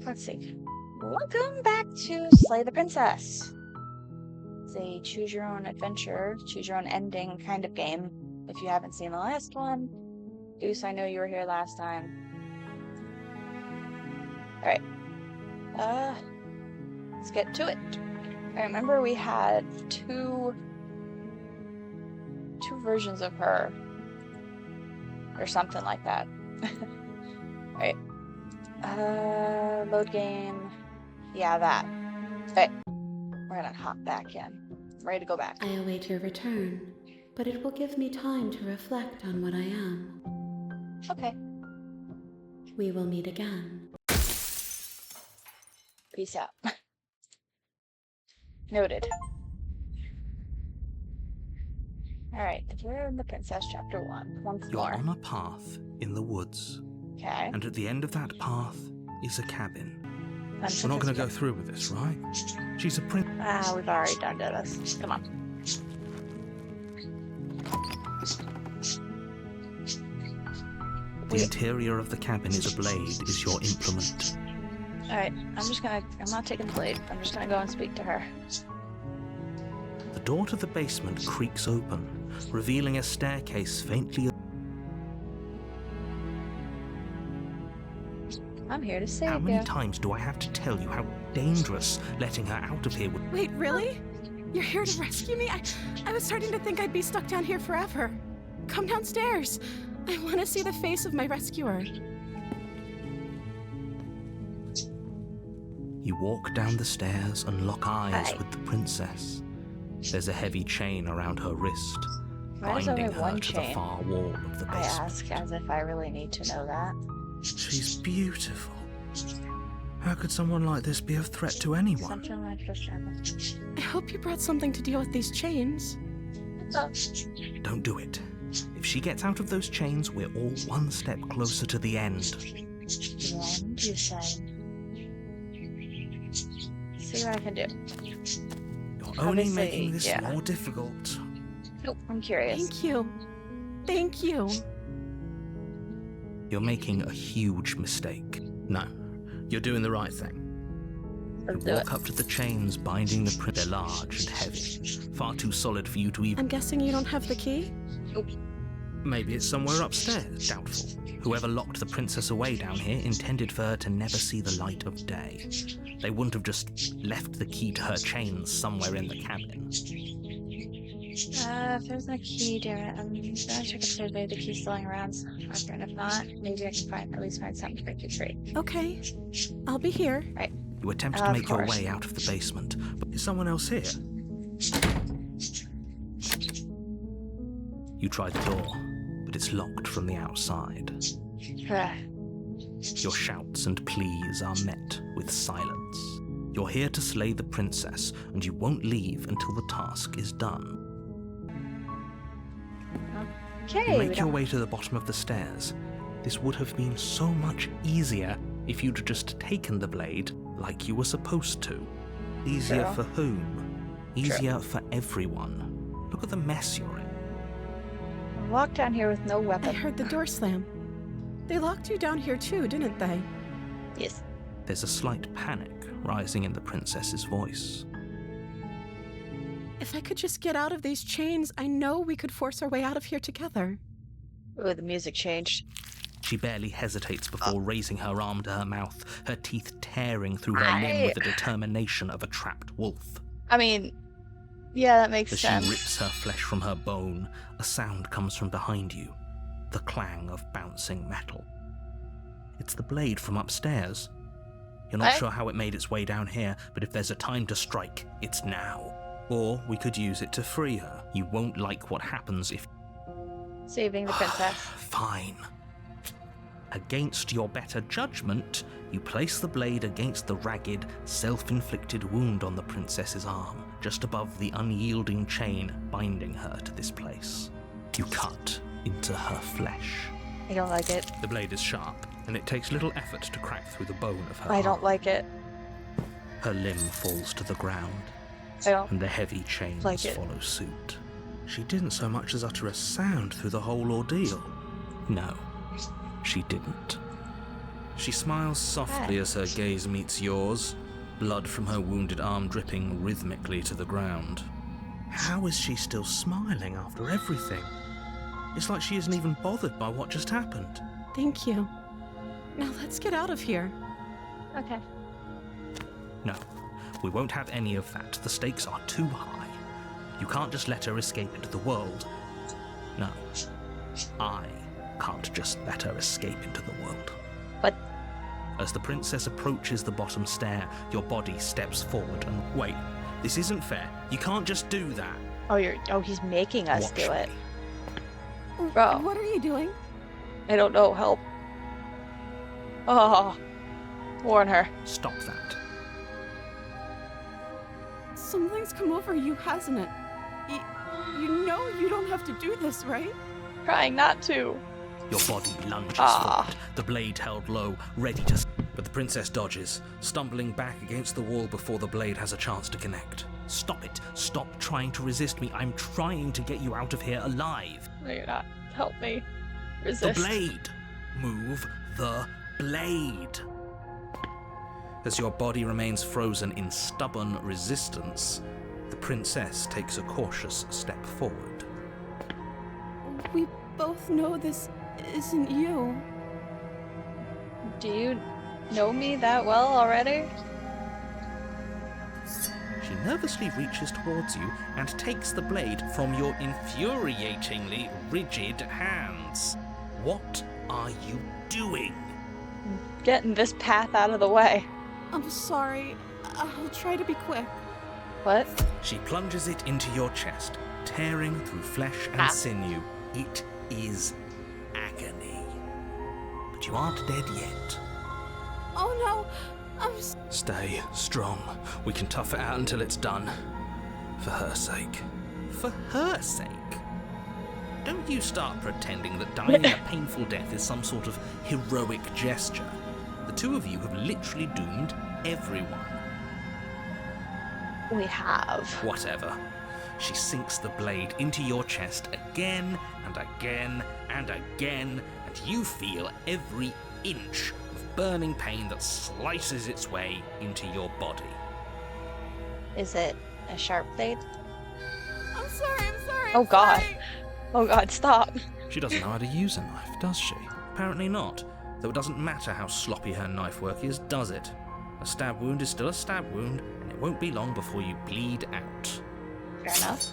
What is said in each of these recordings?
let's see. Welcome back to Slay the Princess. It's a choose your own adventure, choose your own ending kind of game. If you haven't seen the last one, Goose, I know you were here last time. Alright. Let's get to it. I remember we had two versions of her. Or something like that. Alright. Load game. Yeah, that. Okay. We're gonna hop back in. I'm ready to go back. I await your return, but it will give me time to reflect on what I am. Okay. We will meet again. Peace out. Noted. Alright, we're in the Princess Chapter 1. Once You're more. on a path in the woods. Okay. And at the end of that path is a cabin. That's We're not going to go through with this, right? She's a prince. Ah, we've already done this. Come on. The interior of the cabin is a blade, is your implement. Alright, I'm not taking the blade. I'm just gonna go and speak to her. The door to the basement creaks open, revealing a staircase faintly. I'm here to save How many you. times do I have to tell you how dangerous letting her out of here would... Wait, really? You're here to rescue me? I was starting to think I'd be stuck down here forever. Come downstairs. I want to see the face of my rescuer. You walk down the stairs and lock eyes Hi. with the princess. There's a heavy chain around her wrist, Why is there binding only her one to the chain? far wall of the I basement. ask as if I really need to know that. She's beautiful. How could someone like this be a threat to anyone? Something like this. I hope you brought something to deal with these chains. Oh. Don't do it. If she gets out of those chains, we're all one step closer to the end. The end, you say? See what I can do. You're only Obviously, making this yeah. more difficult. Nope, I'm curious. Thank you. Thank you. You're making a huge mistake. No, you're doing the right thing. You Let's do walk it. up to the chains binding the print. They're large and heavy, far too solid for you to even... I'm guessing you don't have the key? Nope. Maybe it's somewhere upstairs. Doubtful. Whoever locked the princess away down here intended for her to never see the light of day. They wouldn't have just left the key to her chains somewhere in the cabin. If there's no key to it, I'm gonna check if there's maybe the key still lying around. And if not, maybe I can at least find something to break it free. Okay. I'll be here. Right. You attempt to Of make your course. way out of the basement, but is someone else here? You try the door, but it's locked from the outside. Your shouts and pleas are met with silence. You're here to slay the princess, and you won't leave until the task is done. Okay, You we make your don't... way to the bottom of the stairs. This would have been so much easier if you'd just taken the blade like you were supposed to. Easier True. for whom? Easier for everyone. Look at the mess you're in. I walked down here with no I weapon. heard the door slam. They locked you down here too, didn't they? Yes. There's a slight panic rising in the princess's voice. If I could just get out of these chains, I know we could force our way out of here together. Ooh, the music changed. She barely hesitates before raising her arm to her mouth, her teeth tearing through her limb with the determination of a trapped wolf. I mean, yeah, that makes As she sense. rips her flesh from her bone, a sound comes from behind you, the clang of bouncing metal. It's the blade from upstairs. You're not What? sure how it made its way down here, but if there's a time to strike, it's now. Or we could use it to free her. You won't like what happens if... Saving the princess. Fine. Against your better judgment, you place the blade against the ragged, self-inflicted wound on the princess's arm, just above the unyielding chain binding her to this place. You cut into her flesh. I don't like it. The blade is sharp, and it takes little effort to crack through the bone of her I don't arm. like it. Her limb falls to the ground, I don't. and the heavy chains Like it. follow suit. She didn't so much as utter a sound through the whole ordeal. No, she didn't. She smiles softly as her gaze meets yours, blood from her wounded arm dripping rhythmically to the ground. How is she still smiling after everything? It's like she isn't even bothered by what just happened. Thank you. Now let's get out of here. Okay. No, we won't have any of that. The stakes are too high. You can't just let her escape into the world. No, I can't just let her escape into the world. But As the princess approaches the bottom stair, your body steps forward and... Wait, this isn't fair. You can't just do that. he's making us Watch do it. me. Bro, What are you doing? I don't know. Help. Oh, warn her. Stop that. Something's come over you, hasn't it? You know you don't have to do this, right? Trying not to. Your body lunges Ah. forward, the blade held low, ready to... But the princess dodges, stumbling back against the wall before the blade has a chance to connect. Stop it. Stop trying to resist me. I'm trying to get you out of here alive. No, you're not. Help me. The Resist. blade. Move the blade. As your body remains frozen in stubborn resistance, the princess takes a cautious step forward. We both know this isn't you. Do you know me that well already? She nervously reaches towards you and takes the blade from your infuriatingly rigid hands. What are you doing? Getting this path out of the way. I'm sorry. I'll try to be quick. What? She plunges it into your chest, tearing through flesh and Ah. sinew. It is agony. But you aren't dead yet. Oh no! Stay strong. We can tough it out until it's done. For her sake. For her sake? Don't you start pretending that dying a painful death is some sort of heroic gesture. The two of you have literally doomed everyone. We have. Whatever. She sinks the blade into your chest again and again and again, and you feel every inch of burning pain that slices its way into your body. Is it a sharp blade? I'm sorry. Oh, God. sorry. Oh god, stop. She doesn't know how to use a knife, does she? Apparently not. Though it doesn't matter how sloppy her knife work is, does it? A stab wound is still a stab wound, and it won't be long before you bleed out. Fair enough.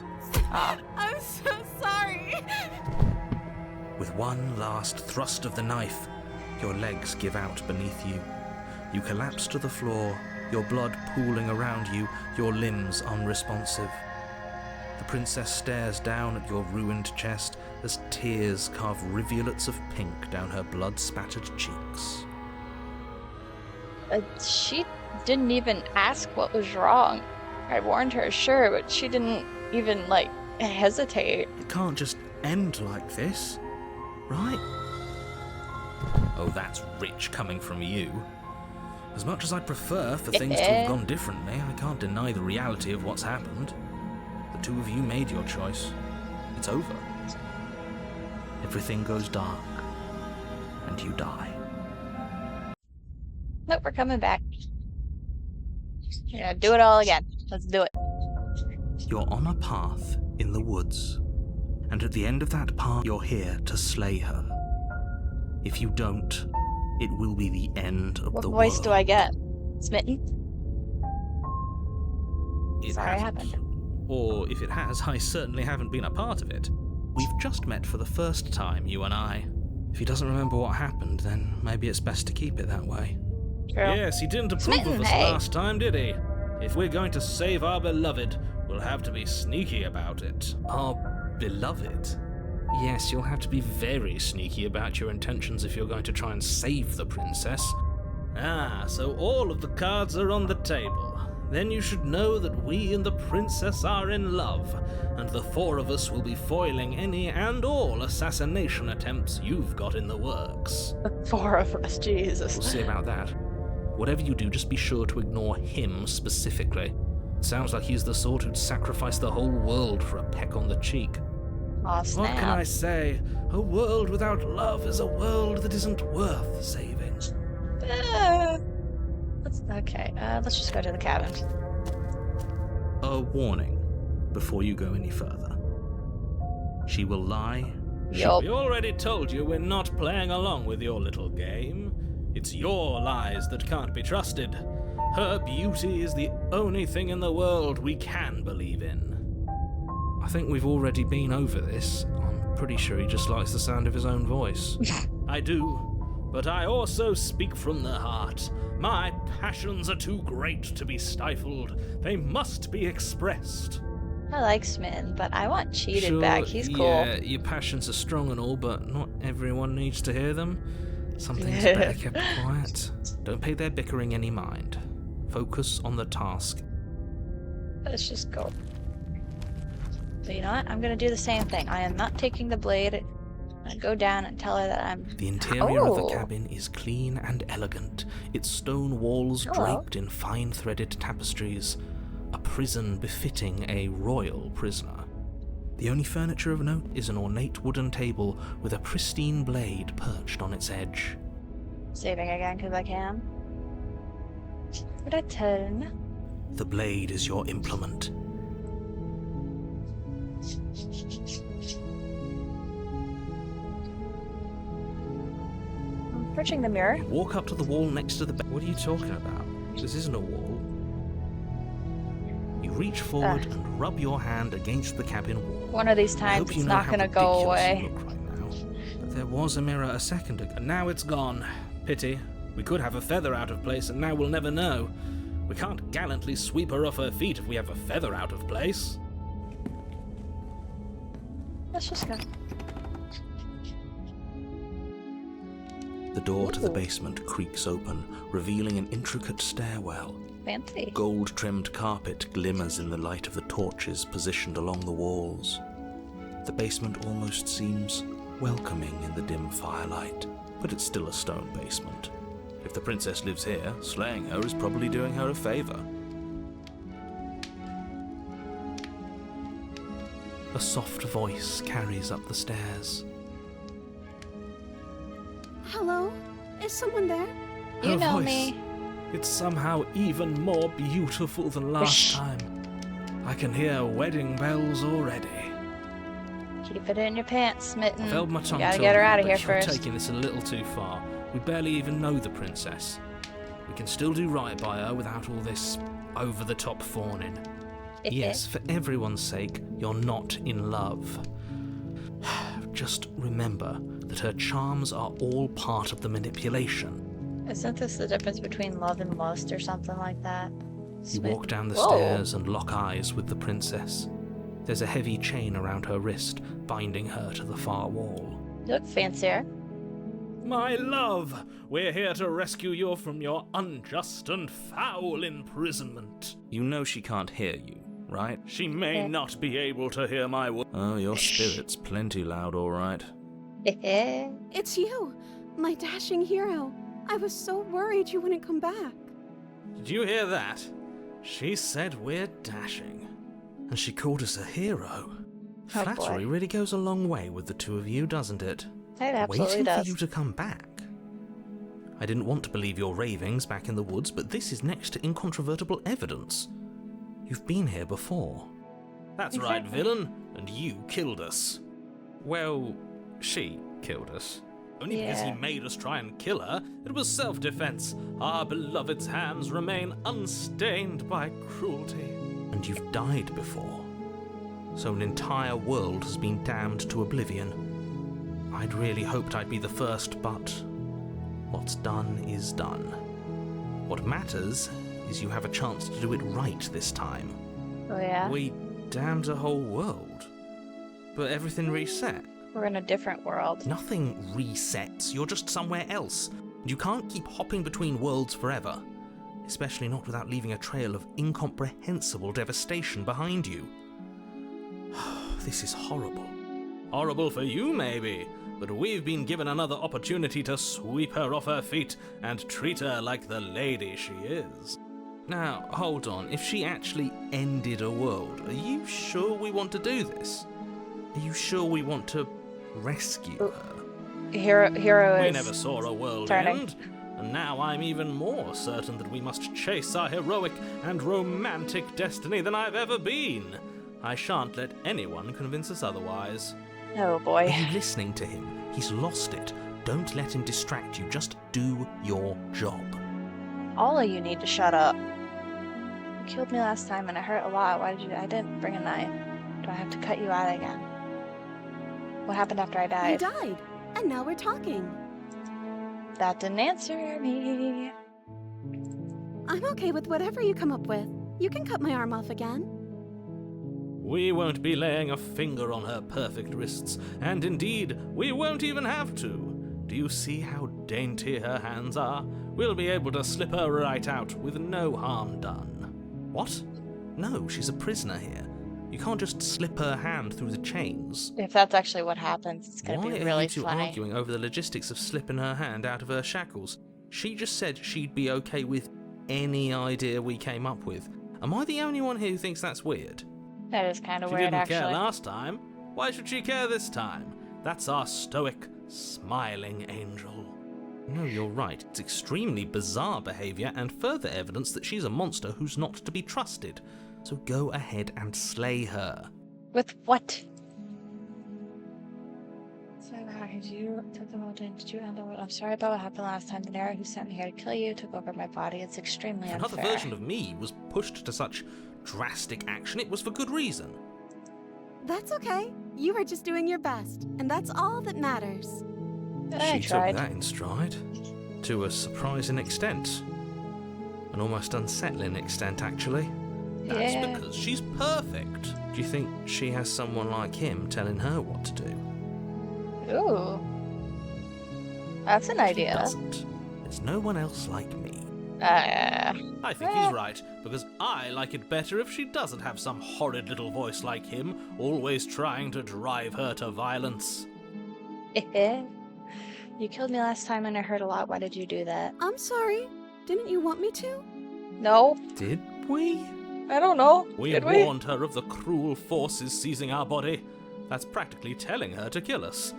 Ah, I'm so sorry. With one last thrust of the knife, your legs give out beneath you. You collapse to the floor, your blood pooling around you, your limbs unresponsive. The princess stares down at your ruined chest as tears carve rivulets of pink down her blood-spattered cheeks. she didn't even ask what was wrong. I warned her, sure, but she didn't even, hesitate. It can't just end like this, right? Oh, that's rich coming from you. As much as I'd prefer for things to have gone differently, I can't deny the reality of what's happened. The two of you made your choice. It's over. Everything goes dark, and you die. Nope, we're coming back. Yeah, do it all again. Let's do it. You're on a path in the woods, and at the end of that path, you're here to slay her. If you don't, it will be the end of What the voice world. do I get? Smitten? It Sorry, hasn't. happened. Or if it has, I certainly haven't been a part of it. We've just met for the first time, you and I. If he doesn't remember what happened, then maybe it's best to keep it that way. True. Yes, he didn't approve Smitten, of us hey. last time, did he? If we're going to save our beloved, we'll have to be sneaky about it. Our beloved? Yes, you'll have to be very sneaky about your intentions if you're going to try and save the princess. Ah, so all of the cards are on the table. Then you should know that we and the princess are in love, and the four of us will be foiling any and all assassination attempts you've got in the works. The four of us, Jesus. We'll see about that. Whatever you do, just be sure to ignore him specifically. It sounds like he's the sort who'd sacrifice the whole world for a peck on the cheek. Aw, What can I snap. say? A world without love is a world that isn't worth saving. Let's just go to the cabin. A warning before you go any further. She will lie. Yup. We already told you we're not playing along with your little game. It's your lies that can't be trusted. Her beauty is the only thing in the world we can believe in. I think we've already been over this. I'm pretty sure he just likes the sound of his own voice. I do, but I also speak from the heart. My passions are too great to be stifled. They must be expressed. I like Smitten, but I want Cheated Sure, back. He's cool. Yeah, your passions are strong and all, but not everyone needs to hear them. Some things are better kept quiet. Don't pay their bickering any mind. Focus on the task. Let's just go. So you know what? I'm gonna do the same thing. I am not taking the blade. I'm gonna go down and tell her that I'm... The interior of the Oh. cabin is clean and elegant, its stone walls Hello. draped in fine threaded tapestries, a prison befitting a royal prisoner. The only furniture of note is an ornate wooden table with a pristine blade perched on its edge. Saving again because I can. Would I turn? The blade is your implement. I'm approaching the mirror. You walk up to the wall next to the bed. What are you talking about? This isn't a wall. You reach forward and rub your hand against the cabin wall. One of these I times hope you it's know not how gonna go ridiculous you away. look right now. But there was a mirror a second ago. And now it's gone. Pity. We could have a feather out of place, and now we'll never know. We can't gallantly sweep her off her feet if we have a feather out of place. Let's just go. The door to the Ooh. basement creaks open, revealing an intricate stairwell. Fancy. Gold-trimmed carpet glimmers in the light of the torches positioned along the walls. The basement almost seems welcoming in the dim firelight, but it's still a stone basement. If the princess lives here, slaying her is probably doing her a favor. A soft voice carries up the stairs. Hello? Is someone there? You Her know voice. me. It's somehow even more beautiful than last Whoosh. time. I can hear wedding bells already. Keep it in your pants, Smitten. I've held my You tongue gotta till get her now, out of but here you're first. taking this a little too far. We barely even know the princess. We can still do right by her without all this over-the-top fawning. Yes, for everyone's sake, you're not in love. Just remember that her charms are all part of the manipulation. Isn't this the difference between love and lust or something like that? You walk down the Whoa. stairs and lock eyes with the princess. There's a heavy chain around her wrist, binding her to the far wall. You look fancier. My love, we're here to rescue you from your unjust and foul imprisonment. You know she can't hear you, right? She may Yeah. not be able to hear my words. Oh, your spirit's plenty loud, all right. It's you, my dashing hero. I was so worried you wouldn't come back. Did you hear that? She said we're dashing. And she called us a hero. Oh, Flattery boy. really goes a long way with the two of you, doesn't it? It absolutely Waiting does. for you to come back. I didn't want to believe your ravings back in the woods, but this is next to incontrovertible evidence. You've been here before. That's right, Exactly. villain, and you killed us. Well, she killed us. Only because he Yeah. made us try and kill her. It was self-defense. Our beloved's hands remain unstained by cruelty. And you've died before. So an entire world has been damned to oblivion. I'd really hoped I'd be the first, but what's done is done. What matters is you have a chance to do it right this time. Oh yeah? We damned a whole world. But everything reset. We're in a different world. Nothing resets, you're just somewhere else. And you can't keep hopping between worlds forever. Especially not without leaving a trail of incomprehensible devastation behind you. This is horrible. Horrible for you, maybe, but we've been given another opportunity to sweep her off her feet and treat her like the lady she is. Now, hold on. If she actually ended a world, are you sure we want to do this? Are you sure we want to rescue her? Hero We is never saw a world turning. end, and now I'm even more certain that we must chase our heroic and romantic destiny than I've ever been. I shan't let anyone convince us otherwise. Oh Are boy. you listening to him? He's lost it. Don't let him distract you. Just do your job. All of you need to shut up. You killed me last time and it hurt a lot. Why did you? I didn't bring a knife. Do I have to cut you out again? What happened after I You died? died, and now we're talking. That didn't answer me. I'm okay with whatever you come up with. You can cut my arm off again. We won't be laying a finger on her perfect wrists, and indeed, we won't even have to. Do you see how dainty her hands are? We'll be able to slip her right out with no harm done. What? No, she's a prisoner here. You can't just slip her hand through the chains. If that's actually what happens, it's gonna Why be are really you two funny. arguing over the logistics of slipping her hand out of her shackles? She just said she'd be okay with any idea we came up with. Am I the only one here who thinks that's weird? That is kind of She weird, didn't care actually. last time. Why should she care this time? That's our stoic, smiling angel. No, you're right. It's extremely bizarre behaviour and further evidence that she's a monster who's not to be trusted. So go ahead and slay her. With what? So how did you took the world in? Did you end the world? I'm sorry about what happened last time. The Nera who sent me here to kill you took over my body. It's extremely If unfair. another version of me was pushed to such drastic action, it was for good reason. That's okay. You were just doing your best, and that's all that matters. I She tried. took that in stride. To a surprising extent. An almost unsettling extent, actually. That's Yeah. because she's perfect. Do you think she has someone like him telling her what to do? Ooh. That's an She idea. doesn't. There's no one else like me. I think he's right, because I like it better if she doesn't have some horrid little voice like him, always trying to drive her to violence. You killed me last time and it hurt a lot. Why did you do that? I'm sorry. Didn't you want me to? No, Did we? I don't know. We Did we? warned her of the cruel forces seizing our body. That's practically telling her to kill us.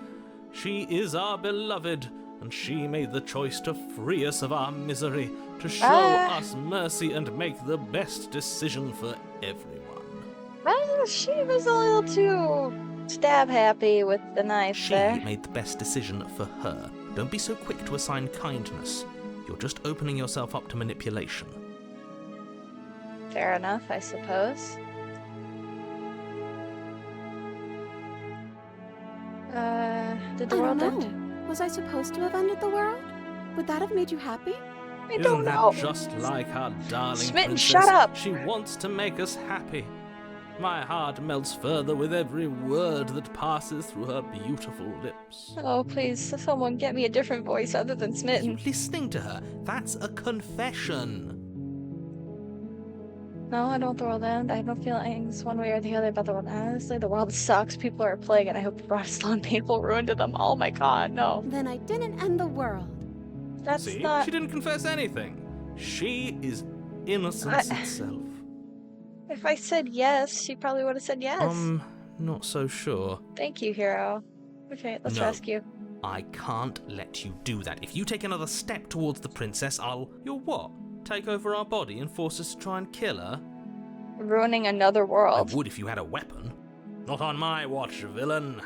She is our beloved, and she made the choice to free us of our misery, to show us mercy and make the best decision for everyone. Well, she was a little too stab happy with the knife She there. made the best decision for her. Don't be so quick to assign kindness. You're just opening yourself up to manipulation. Fair enough, I suppose. Did the I world don't end? know. Was I supposed to have ended the world? Would that have made you happy? I Isn't don't that know. just like our darling Smitten, princess? shut up! She wants to make us happy. My heart melts further with every word that passes through her beautiful lips. Oh, please, someone get me a different voice other than Are you Smitten. listening to her? That's a confession. No, I don't want the world to end. I have no feelings one way or the other about the world. Honestly, the world sucks. People are a plague, and I hope it brought us long, painful ruin to them. Oh my god, no. Then I didn't end the world. That's See? not... She didn't confess anything. She is innocence itself. If I said yes, she probably would have said yes. Not so sure. Thank you, hero. Okay, let's No. rescue. I can't let you do that. If you take another step towards the princess, I'll... You'll what? Take over our body and force us to try and kill her? Ruining another world. I would if you had a weapon. Not on my watch, villain.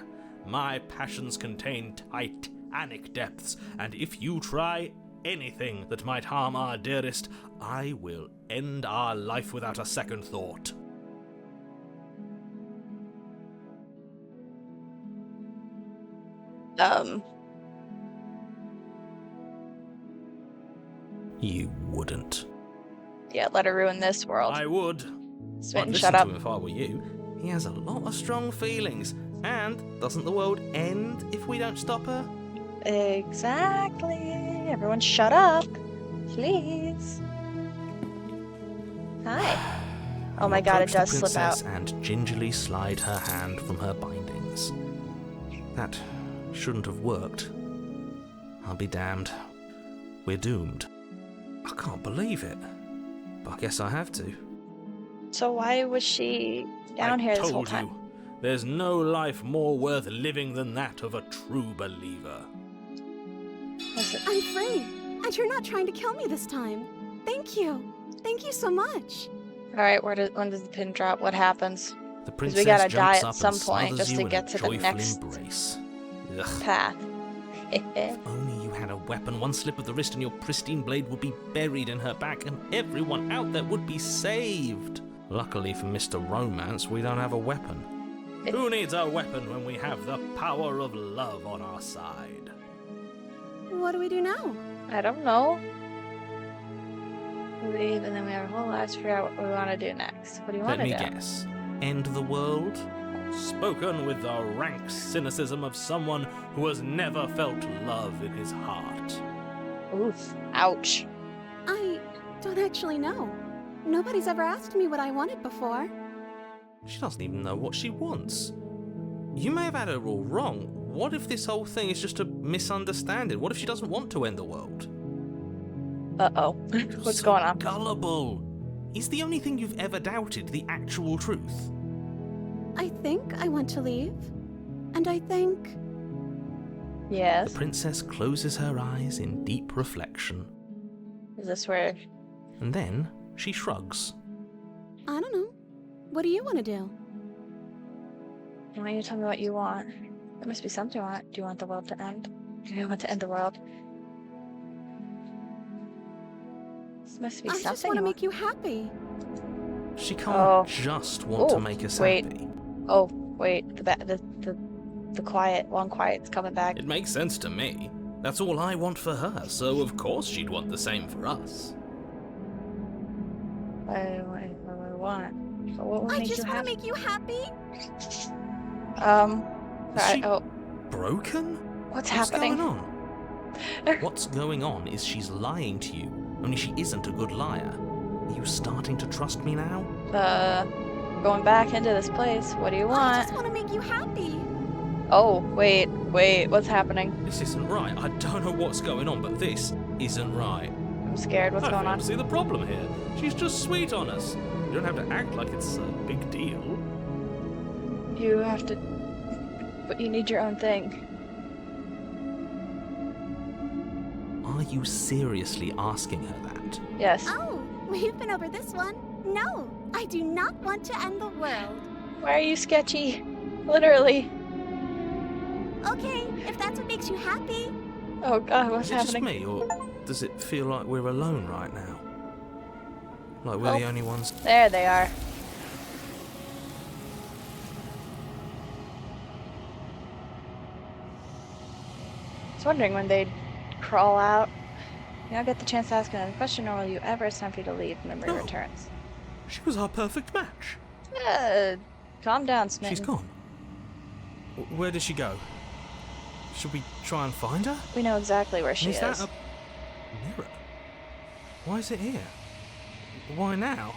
My passions contain titanic depths, and if you try anything that might harm our dearest, I will end our life without a second thought. You wouldn't. Yeah, let her ruin this world. I would. Smitten, I'd shut listen up. to him if I were you. He has a lot of strong feelings. And doesn't the world end if we don't stop her? Exactly. Everyone shut up. Please. Hi. Oh my god, it Approach does the slip out. princess and gingerly slide her hand from her bindings. That shouldn't have worked. I'll be damned. We're doomed. I can't believe it. But I guess I have to. So why was she down I here this whole told time? you, there's no life more worth living than that of a true believer. Listen, I'm free. And you're not trying to kill me this time. Thank you. Thank you so much. Alright, when does the pin drop? What happens? The 'Cause princess we gotta jumps die at up some and point smothers just you to in get a to the joyful next embrace. Ugh. path. If only you had a weapon. One slip of the wrist and your pristine blade would be buried in her back, and everyone out there would be saved. Luckily for Mr. Romance, we don't have a weapon. Who needs a weapon when we have the power of love on our side? What do we do now? I don't know. We leave and then we have a whole lives to figure out what we want to do next. What do you want Let to me do? guess. End the world? Spoken with the rank cynicism of someone who has never felt love in his heart. Oof. Ouch. I don't actually know. Nobody's ever asked me what I wanted before. She doesn't even know what she wants. You may have had her all wrong. What if this whole thing is just a misunderstanding? What if she doesn't want to end the world? Uh-oh. What's going on? Gullible. Is the only thing you've ever doubted the actual truth? I think I want to leave. And I think... Yes. The princess closes her eyes in deep reflection. Is this where... And then she shrugs. I don't know. What do you want to do? Why don't you tell me what you want? There must be something you want. Do you want the world to end? Do you want to end the world? This must be I something just want to you make you happy. She can't Oh. just want to Oh, make us wait. happy. Oh, wait. The quiet, one quiet's coming back. It makes sense to me. That's all I want for her, so of course she'd want the same for us. What do I want? What will I make just you want to happy? make you happy. Is Sorry, she oh, broken? what's What's happening? going on? What's going on is she's lying to you, only she isn't a good liar. Are you starting to trust me now? Going back into this place. What do you I want? just want to make you happy. Oh, wait, what's happening? This isn't right. I don't know what's going on, but this isn't right. I'm scared. What's I going fail on? to see the problem here. She's just sweet on us. You don't have to act like it's a big deal. You have to... But you need your own thing. Are you seriously asking her that? Yes. Oh, we've been over this one. No, I do not want to end the world. Why are you sketchy? Literally. Okay, if that's what makes you happy. Oh god, what's Is it just happening? me, or does it feel like we're alone right now? Like we're Oh. the only ones? There they are. I was wondering when they'd crawl out. You don't get the chance to ask another question, nor will you ever. It's time for you to leave. Memory No. returns. She was our perfect match. Calm down, Smitten. She's gone. Where did she go? Should we try and find her? We know exactly where she Is is. that a mirror? Why is it here? Why now?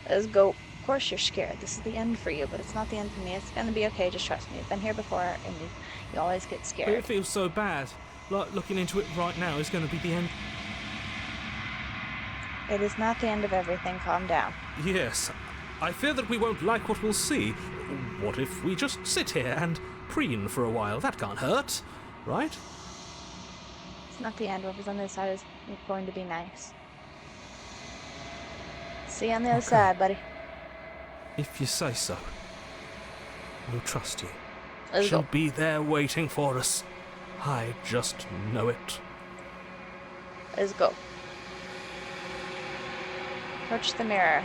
Let's go. Of course you're scared. This is the end for you, but it's not the end for me. It's gonna be okay. Just trust me. I've been here before, and you always get But scared. it feels so bad. Like looking into it right now is going to be the end. It is not the end of everything. Calm down. Yes. I fear that we won't like what we'll see. What if we just sit here and preen for a while? That can't hurt, right? It's not the end. Whatever's on the other side is going to be nice. See you on the other Okay. side, buddy. If you say so. We'll trust you. Let's She'll go. be there waiting for us. I just know it. Let's go. Approach the mirror.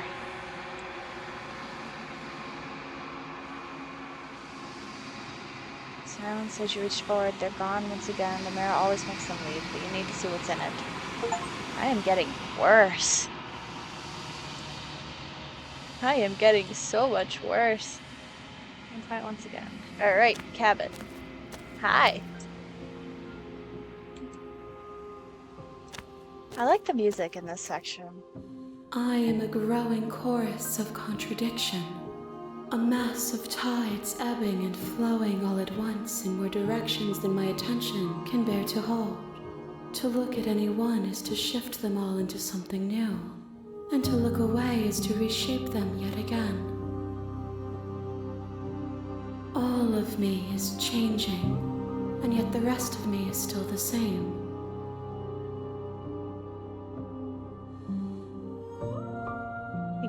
Silence as you reach forward. They're gone once again. The mirror always makes them leave, but you need to see what's in it. I am getting worse. I am getting so much worse. And quiet once again. Alright, cabin. Hi. I like the music in this section. I am a growing chorus of contradiction, a mass of tides ebbing and flowing all at once in more directions than my attention can bear to hold. To look at any one is to shift them all into something new, and to look away is to reshape them yet again. All of me is changing, and yet the rest of me is still the same.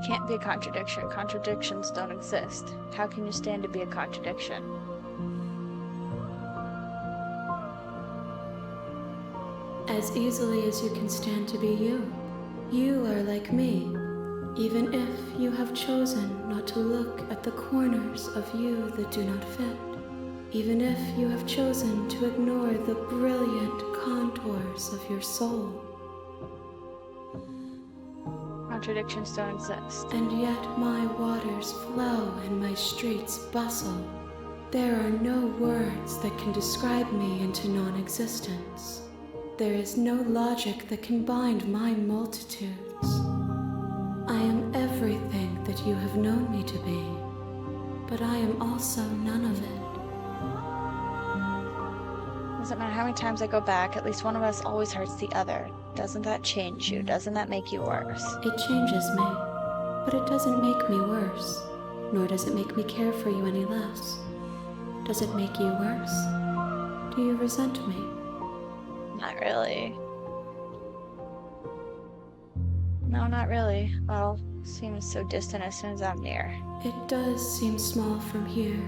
You can't be a contradiction. Contradictions don't exist. How can you stand to be a contradiction? As easily as you can stand to be you. You are like me, even if you have chosen not to look at the corners of you that do not fit. Even if you have chosen to ignore the brilliant contours of your soul. Contradictions don't exist. And yet my waters flow and my streets bustle. There are no words that can describe me into non-existence. There is no logic that can bind my multitudes. I am everything that you have known me to be, but I am also none of it. Doesn't matter how many times I go back, at least one of us always hurts the other. Doesn't that change you? Doesn't that make you worse? It changes me, but it doesn't make me worse, nor does it make me care for you any less. Does it make you worse? Do you resent me? Not really. No, not really. Well, seems so distant as soon as I'm near. It does seem small from here,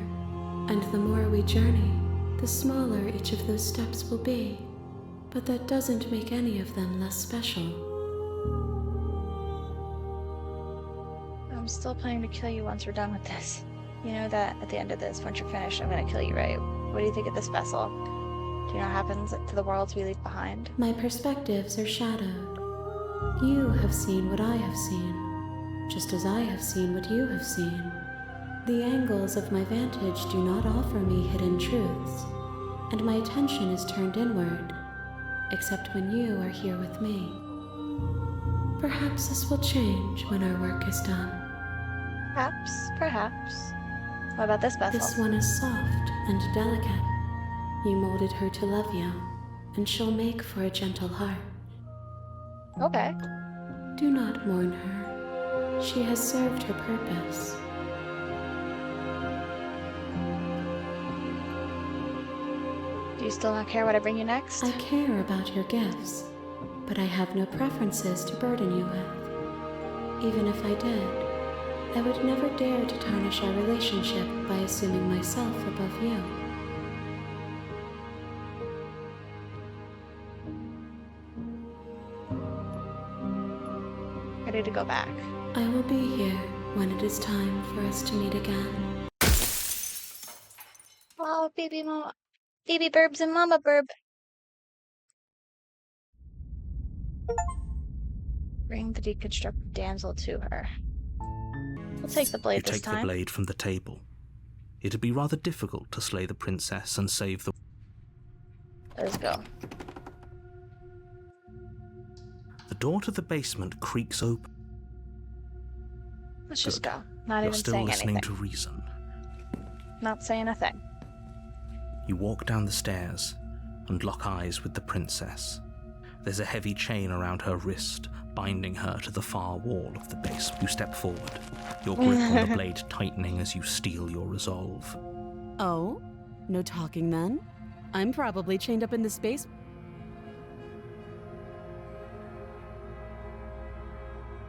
and the more we journey, the smaller each of those steps will be. But that doesn't make any of them less special. I'm still planning to kill you once we're done with this. You know that at the end of this, once you're finished, I'm gonna kill you, right? What do you think of this vessel? Do you know what happens to the worlds we leave behind? My perspectives are shadowed. You have seen what I have seen, just as I have seen what you have seen. The angles of my vantage do not offer me hidden truths, and my attention is turned inward, except when you are here with me. Perhaps this will change when our work is done. Perhaps, perhaps. What about this vessel? This one is soft and delicate. You molded her to love you, and she'll make for a gentle heart. Okay. Do not mourn her. She has served her purpose. Do you still not care what I bring you next? I care about your gifts, but I have no preferences to burden you with. Even if I did, I would never dare to tarnish our relationship by assuming myself above you. Ready to go back. I will be here when it is time for us to meet again. Oh, baby burbs and mama burb. Bring the deconstructed damsel to her. We'll take the blade You this take the time. blade from the table. It'd be rather difficult to slay the princess and save the... Let's go. The door to the basement creaks open. Let's just Good. go. Not You're even still saying listening anything. to reason. Not saying a thing. You walk down the stairs and lock eyes with the princess. There's a heavy chain around her wrist, binding her to the far wall of the base. You step forward, your grip on the blade tightening as you steel your resolve. Oh? No talking then? I'm probably chained up in this space.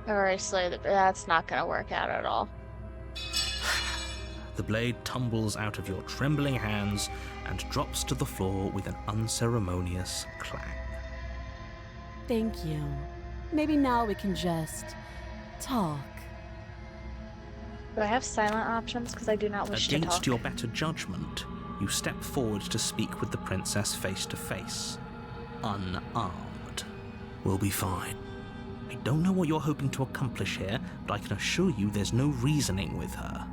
Alright, Slay, that's not gonna work out at all. The blade tumbles out of your trembling hands and drops to the floor with an unceremonious clang. Thank you. Maybe now we can just talk. Do I have silent options? Because I do not wish to talk. Against your better judgment, you step forward to speak with the princess face to face. Unarmed. We'll be fine. I don't know what you're hoping to accomplish here, but I can assure you there's no reasoning with her.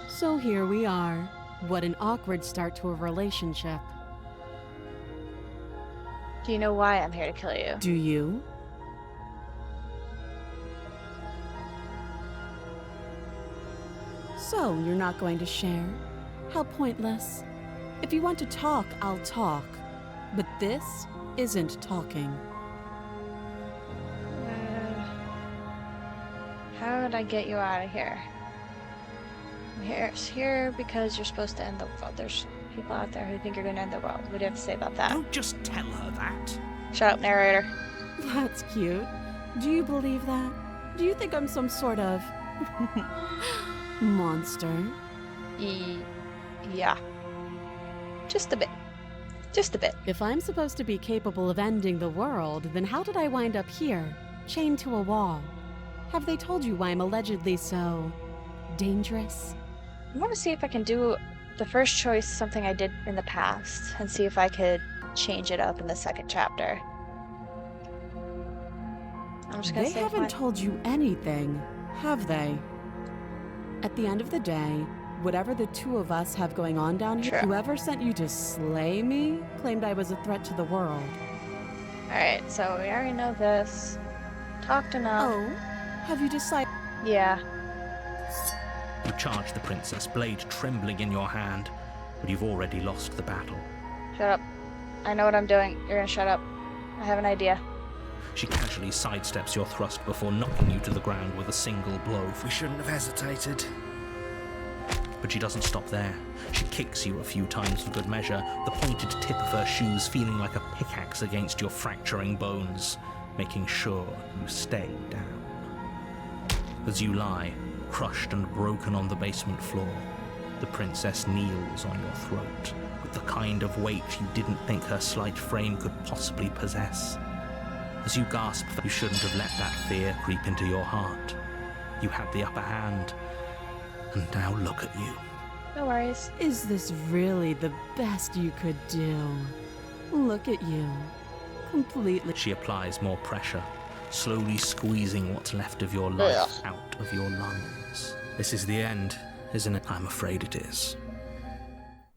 So here we are. What an awkward start to a relationship. Do you know why I'm here to kill you? Do you? So, you're not going to share? How pointless. If you want to talk, I'll talk. But this isn't talking. How did I get you out of here? I'm here because you're supposed to end the world. There's people out there who think you're going to end the world. What do you have to say about that? Don't just tell her that. Shut up, narrator. That's cute. Do you believe that? Do you think I'm some sort of monster? Yeah. Just a bit. Just a bit. If I'm supposed to be capable of ending the world, then how did I wind up here, chained to a wall? Have they told you why I'm allegedly so dangerous? I want to see if I can do the first choice, something I did in the past, and see if I could change it up in the second chapter. I'm just gonna They say haven't told you anything, have they? At the end of the day, whatever the two of us have going on down here, True. whoever sent you to slay me claimed I was a threat to the world. Alright, so we already know this. Talked enough. Oh, have you decided? Yeah. You charge the princess, blade trembling in your hand, but you've already lost the battle. Shut up. I know what I'm doing. You're gonna shut up. I have an idea. She casually sidesteps your thrust before knocking you to the ground with a single blow. We shouldn't have hesitated. But she doesn't stop there. She kicks you a few times for good measure, the pointed tip of her shoes feeling like a pickaxe against your fracturing bones, making sure you stay down. As you lie, crushed and broken on the basement floor, the princess kneels on your throat with the kind of weight you didn't think her slight frame could possibly possess. As you gasp, you shouldn't have let that fear creep into your heart. You had the upper hand, and now look at you. No worries. Is this really the best you could do? Look at you. Completely. She applies more pressure, slowly squeezing what's left of your life out of your lungs. This is the end, isn't it? I'm afraid it is.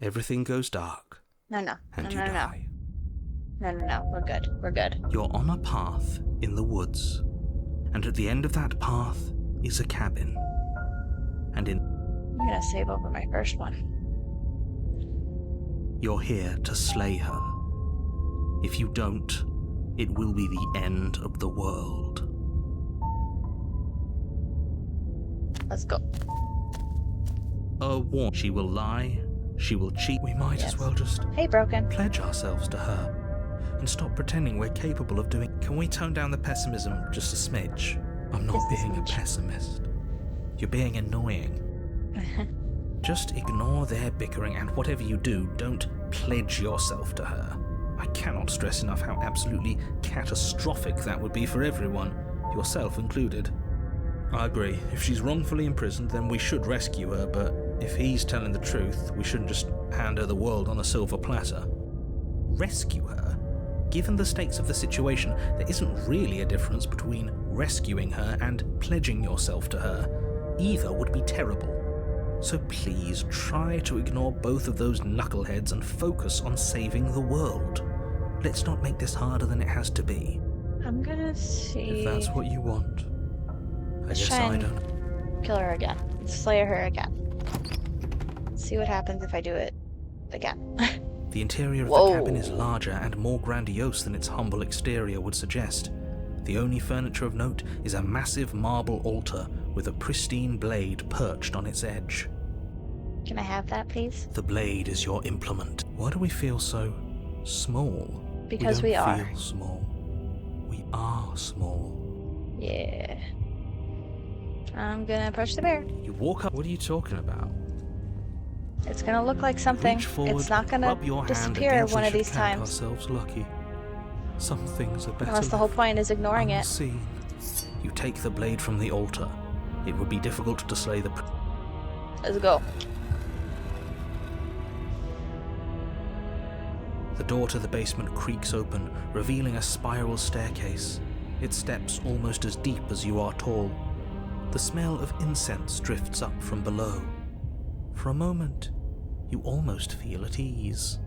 Everything goes dark, No. and you No. die. No. We're good. We're good. You're on a path in the woods, and at the end of that path is a cabin. And I'm gonna save over my first one. you're here to slay her. If you don't, it will be the end of the world. Let's go. She will lie, she will cheat. We might Yes. as well just Hey, Broken. pledge ourselves to her and stop pretending we're capable of doing. Can we tone down the pessimism just a smidge? I'm not Just a being a smidge. pessimist. You're being annoying. Just ignore their bickering, and whatever you do, don't pledge yourself to her. I cannot stress enough how absolutely catastrophic that would be for everyone, yourself included. I agree. If she's wrongfully imprisoned, then we should rescue her, but if he's telling the truth, we shouldn't just hand her the world on a silver platter. Rescue her? Given the stakes of the situation, there isn't really a difference between rescuing her and pledging yourself to her. Either would be terrible. So please try to ignore both of those knuckleheads and focus on saving the world. Let's not make this harder than it has to be. I'm gonna see. If that's what you want. I Let's guess try I and don't. kill her again. Slay her again. See what happens if I do it again. The interior of Whoa. the cabin is larger and more grandiose than its humble exterior would suggest. The only furniture of note is a massive marble altar with a pristine blade perched on its edge. Can I have that, please? The blade is your implement. Why do we feel so small? Because we don't are. feel small. We are small. Yeah. I'm gonna approach the bear. You walk up. What are you talking about? It's gonna look like something. Reach forward, It's not gonna rub your hand disappear against one we of should these count times. Ourselves lucky. Some things are better. Unless the whole left point is ignoring it. unseen. You take the blade from the altar. It would be difficult to slay the. Let's go. The door to the basement creaks open, revealing a spiral staircase. Its steps almost as deep as you are tall. The smell of incense drifts up from below. For a moment, you almost feel at ease.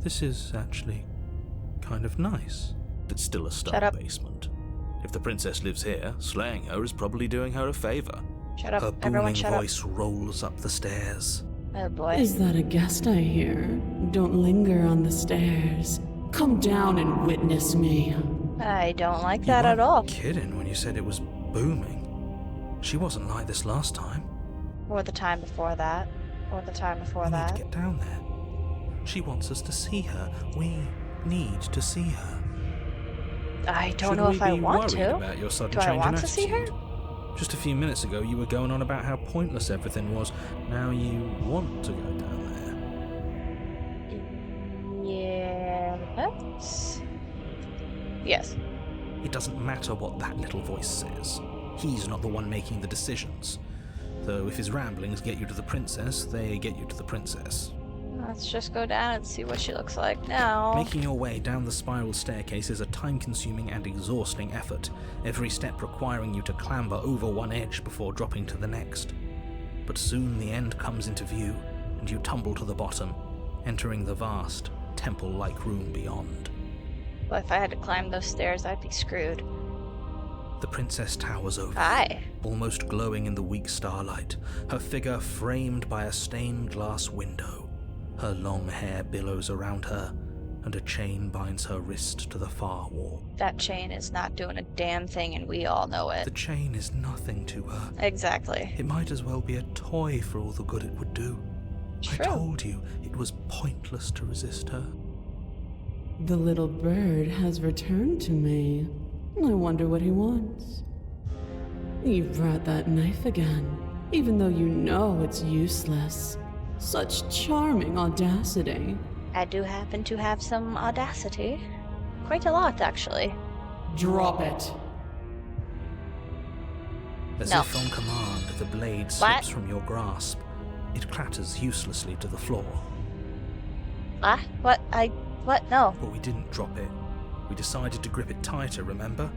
This is actually kind of nice. It's still a Shut stone up. basement. If the princess lives here, slaying her is probably doing her a favor. Shut Her up. Everyone booming shut up. voice rolls up the stairs. Oh boy. Is that a guest I hear? Don't linger on the stairs. Come down and witness me. I don't like You that at weren't all. kidding when you said it was booming. She wasn't like this last time. Or the time before that. Or the time before We need to that. get down there. She wants us to see her. We need to see her. I don't Should know we if I be want worried to. about your sudden Do I change want in to see her? attitude? Just a few minutes ago, you were going on about how pointless everything was. Now you want to go down there. Yes. It doesn't matter what that little voice says. He's not the one making the decisions. Though if his ramblings get you to the princess, they get you to the princess. Let's just go down and see what she looks like now. Making your way down the spiral staircase is a time-consuming and exhausting effort, every step requiring you to clamber over one edge before dropping to the next. But soon the end comes into view, and you tumble to the bottom, entering the vast, temple-like room beyond. Well, if I had to climb those stairs, I'd be screwed. The princess towers over, Hi. almost glowing in the weak starlight, her figure framed by a stained glass window. Her long hair billows around her, and a chain binds her wrist to the far wall. That chain is not doing a damn thing, and we all know The it. chain is nothing to her. Exactly. It might as well be a toy for all the good it would do. True. I told you it was pointless to resist her. The little bird has returned to me. I wonder what he wants. You've brought that knife again, even though you know it's useless. Such charming audacity. I do happen to have some audacity. Quite a lot, actually. Drop it. As No. if on command, the blade What? slips from your grasp. It clatters uselessly to the floor. Ah? What? What? No. But we didn't drop it. We decided to grip it tighter, remember?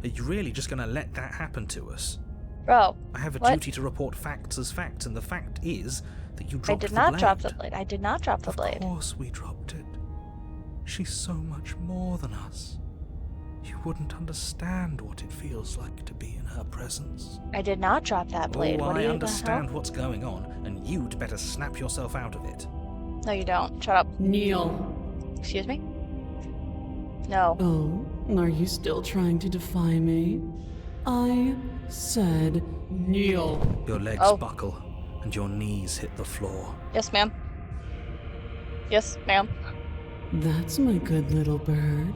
Are you really just going to let that happen to us? Bro, I have a What? duty to report facts as facts, and the fact is that you I dropped did the not blade. drop the blade. I did not drop the Of blade. course we dropped it. She's so much more than us. You wouldn't understand what it feels like to be in her presence. I did not drop that blade. Oh, What do I you understand what's going on, and you'd better snap yourself out of it. No, you don't. Shut up. Kneel. Excuse me? No. Oh, are you still trying to defy me? I said kneel. Your legs Oh. buckle, and your knees hit the floor. Yes, ma'am. Yes, ma'am. That's my good little bird.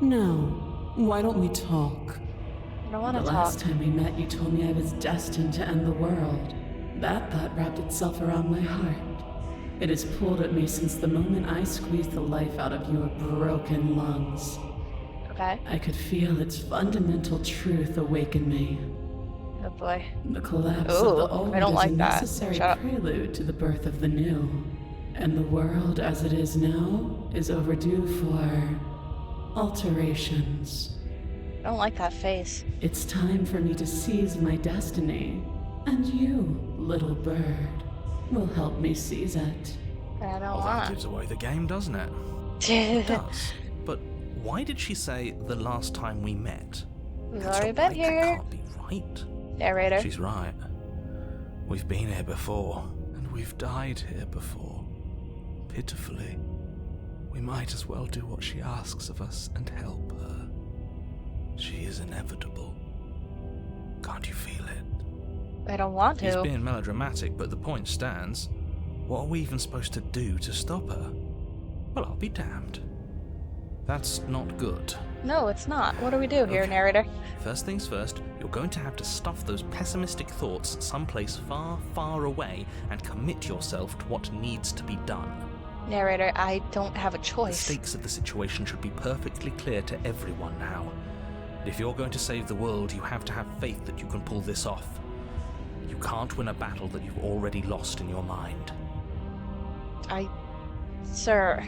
Now, why don't we talk? I don't want to The talk. last time we met, you told me I was destined to end the world. That thought wrapped itself around my heart. It has pulled at me since the moment I squeezed the life out of your broken lungs. Okay. I could feel its fundamental truth awaken me. Oh boy. The collapse Ooh, of the old I don't is like a that. necessary Shut up. prelude to the birth of the new. And the world as it is now is overdue for alterations. I don't like that face. It's time for me to seize my destiny. And you, little bird, will help me seize it. I don't Well, that want gives away the game, doesn't it? It does. But why did she say the last time we met? We've That's already not been right. here. That can't be right. Narrator. She's right. We've been here before, and we've died here before. Pitifully. We might as well do what she asks of us and help her. She is inevitable. Can't you feel it? I don't want He's to. being melodramatic, but the point stands. What are we even supposed to do to stop her? Well, I'll be damned. That's not good. No, it's not. What do we do here, Okay. narrator? First things first, you're going to have to stuff those pessimistic thoughts someplace far, far away and commit yourself to what needs to be done. Narrator, I don't have a The choice. stakes of the situation should be perfectly clear to everyone now. If you're going to save the world, you have to have faith that you can pull this off. You can't win a battle that you've already lost in your mind. Sir.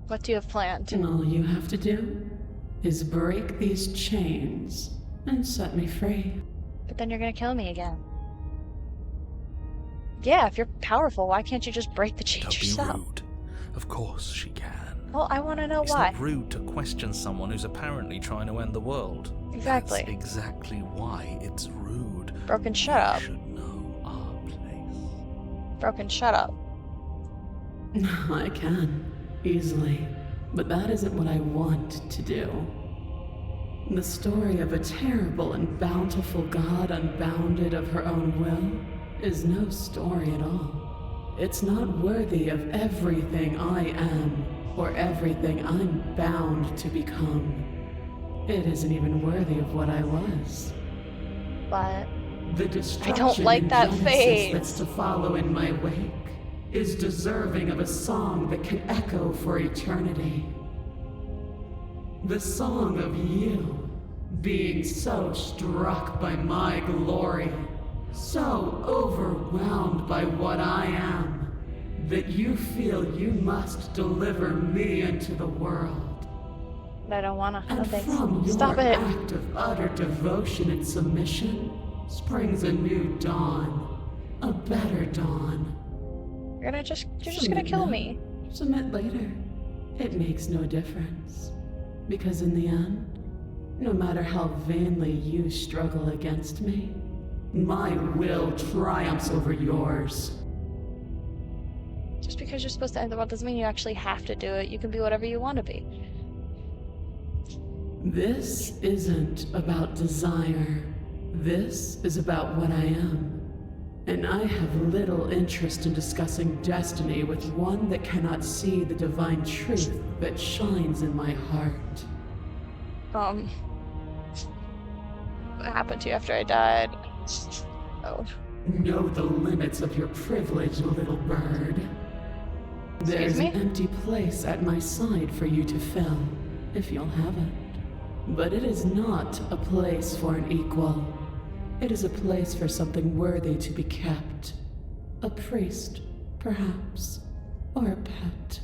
What do you have planned? And all you have to do is break these chains and set me free. But then you're gonna kill me again. Yeah, if you're powerful, why can't you just break the chains Don't be yourself? rude. Of course she can. Well, I want to know It's why. not rude to question someone who's apparently trying to end the world. Exactly. That's exactly why it's rude. Broken, shut We up. should know our place. Broken, shut up. I can, easily. But that isn't what I want to do. The story of a terrible and bountiful god unbounded of her own will is no story at all. It's not worthy of everything I am. or everything I'm bound to become. It isn't even worthy of what I was. But The I destruction don't like and that genesis face. that's to follow in my wake is deserving of a song that can echo for eternity. The song of you, being so struck by my glory, so overwhelmed by what I am, that you feel you must deliver me into the world. I don't wanna. No And thanks. from your Stop it. act of utter devotion and submission springs a new dawn, a better dawn. You're just gonna kill me. Submit later. It makes no difference. Because in the end, no matter how vainly you struggle against me, my will triumphs over yours. Just because you're supposed to end the world doesn't mean you actually have to do it. You can be whatever you want to be. This isn't about desire. This is about what I am. And I have little interest in discussing destiny with one that cannot see the divine truth that shines in my heart. What happened to you after I died? Oh. Know the limits of your privilege, little bird. There's me? an empty place at my side for you to fill, if you'll have it. But it is not a place for an equal. It is a place for something worthy to be kept. A priest, perhaps, or a pet.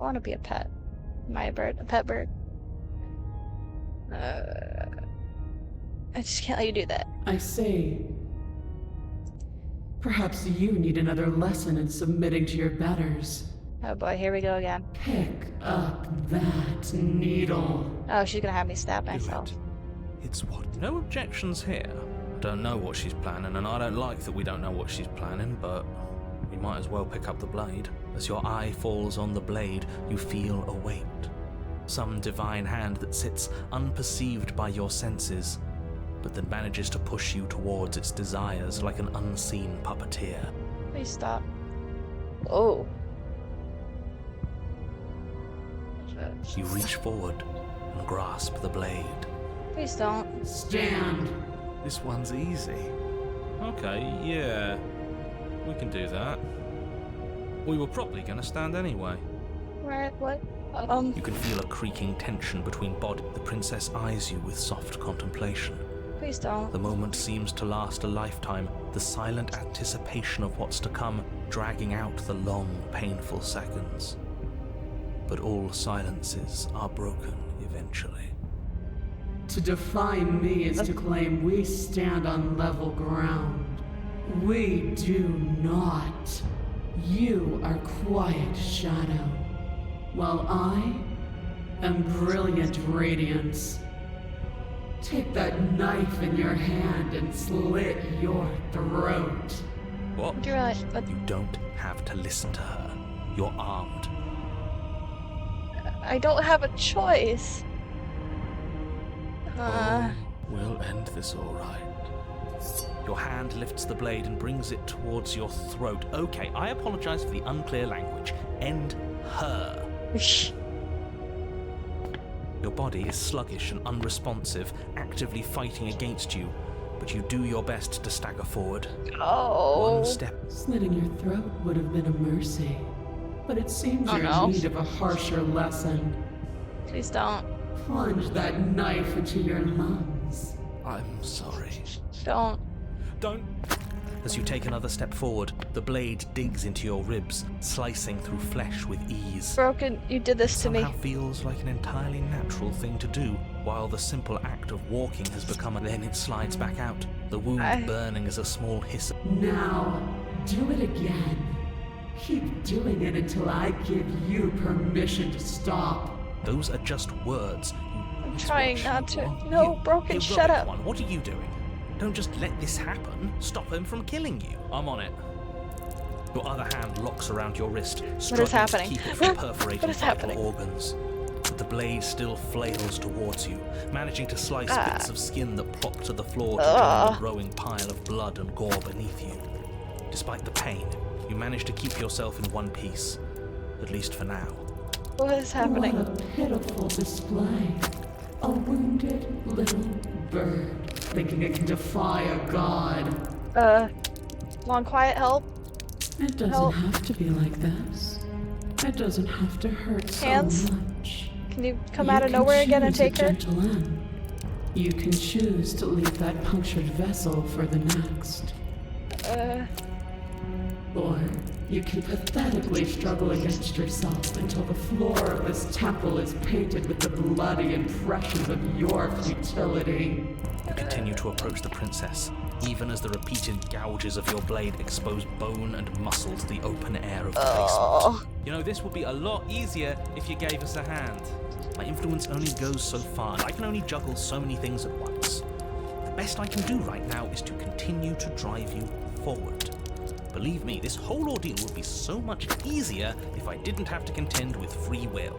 I want to be a pet. My bird, a pet bird. I just can't let you do that. I say, perhaps you need another lesson in submitting to your betters. Oh boy, here we go again. Pick up that needle. Oh, she's gonna have me stab Do myself. it. It's what? No objections here. I don't know what she's planning, and I don't like that we don't know what she's planning, but we might as well pick up the blade. As your eye falls on the blade, you feel a weight. Some divine hand that sits unperceived by your senses, but that manages to push you towards its desires like an unseen puppeteer. Please stop. Oh. You reach forward and grasp the blade. Please don't. Stand. This one's easy. Okay, yeah. We can do that. We were probably going to stand anyway. Right, what? You can feel a creaking tension between body. The princess eyes you with soft contemplation. Please don't. The moment seems to last a lifetime, the silent anticipation of what's to come dragging out the long, painful seconds. But all silences are broken eventually. To define me is to claim we stand on level ground. We do not. You are quiet shadow, while I am brilliant radiance. Take that knife in your hand and slit your throat. What? Do you realize that You don't have to listen to her. You're armed. I don't have a choice? We'll end this all right. Your hand lifts the blade and brings it towards your throat. Okay, I apologize for the unclear language. End her. Your body is sluggish and unresponsive, actively fighting against you, but you do your best to stagger forward. Oh. One step. Slitting your throat would have been a mercy, but it seems Oh, you're no. in need of a harsher lesson. Please don't. Plunge that knife into your lungs. I'm sorry. Don't. Don't. As you take another step forward, the blade digs into your ribs, slicing through flesh with ease. Broken, you did this to me. Somehow feels like an entirely natural thing to do, while the simple act of walking has become then it slides back out, the wound burning as a small hiss. Now, do it again. Keep doing it until I give you permission to stop. Those are just words. I'm It's trying what not you to. want. No, You Broken, heroic shut up. One. What are you doing? Don't just let this happen. Stop him from killing you. I'm on it. Your other hand locks around your wrist, What is struggling happening? to keep it from perforating What is vital happening? organs. But the blade still flails towards you, managing to slice bits of skin that plop to the floor to join the growing pile of blood and gore beneath you. Despite the pain, you manage to keep yourself in one piece, at least for now. What is happening? What a pitiful display. A wounded little bird thinking it can defy a god. Want quiet help? It doesn't Help. have to be like this. It doesn't have to hurt Hands? so much. Can you come You out of can nowhere again and choose a take her? gentle end. You can choose to leave that punctured vessel for the next. Or you can pathetically struggle against yourself until the floor of this temple is painted with the bloody impressions of your futility. You continue to approach the princess, even as the repeated gouges of your blade expose bone and muscle to the open air of the basement. You know, this would be a lot easier if you gave us a hand. My influence only goes so far, and I can only juggle so many things at once. The best I can do right now is to continue to drive you forward. Believe me, this whole ordeal would be so much easier if I didn't have to contend with free will.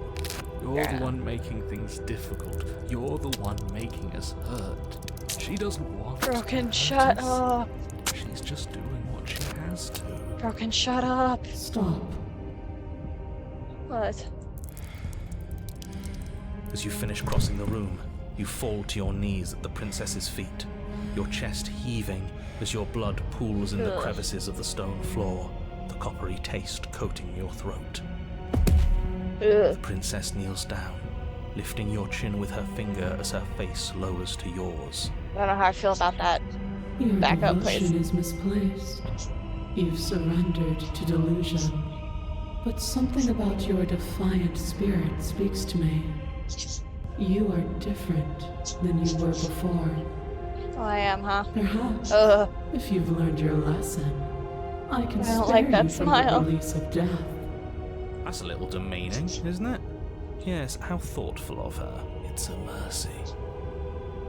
You're the one making things difficult. You're the one making us hurt. She doesn't want to Broken, hurt shut us. up. She's just doing what she has to. Broken, shut up. Stop. What? As you finish crossing the room, you fall to your knees at the princess's feet, your chest heaving as your blood pools in the crevices of the stone floor, the coppery taste coating your throat. The princess kneels down, lifting your chin with her finger as her face lowers to yours. I don't know how I feel about that. Your Back up, devotion please. is misplaced. You've surrendered to delusion. But something about your defiant spirit speaks to me. You are different than you were before. Oh, I am, huh? Perhaps, Ugh. if you've learned your lesson, I can I don't spare like that you from smile. the release of death. That's a little demeaning, isn't it? Yes, how thoughtful of her. It's a mercy.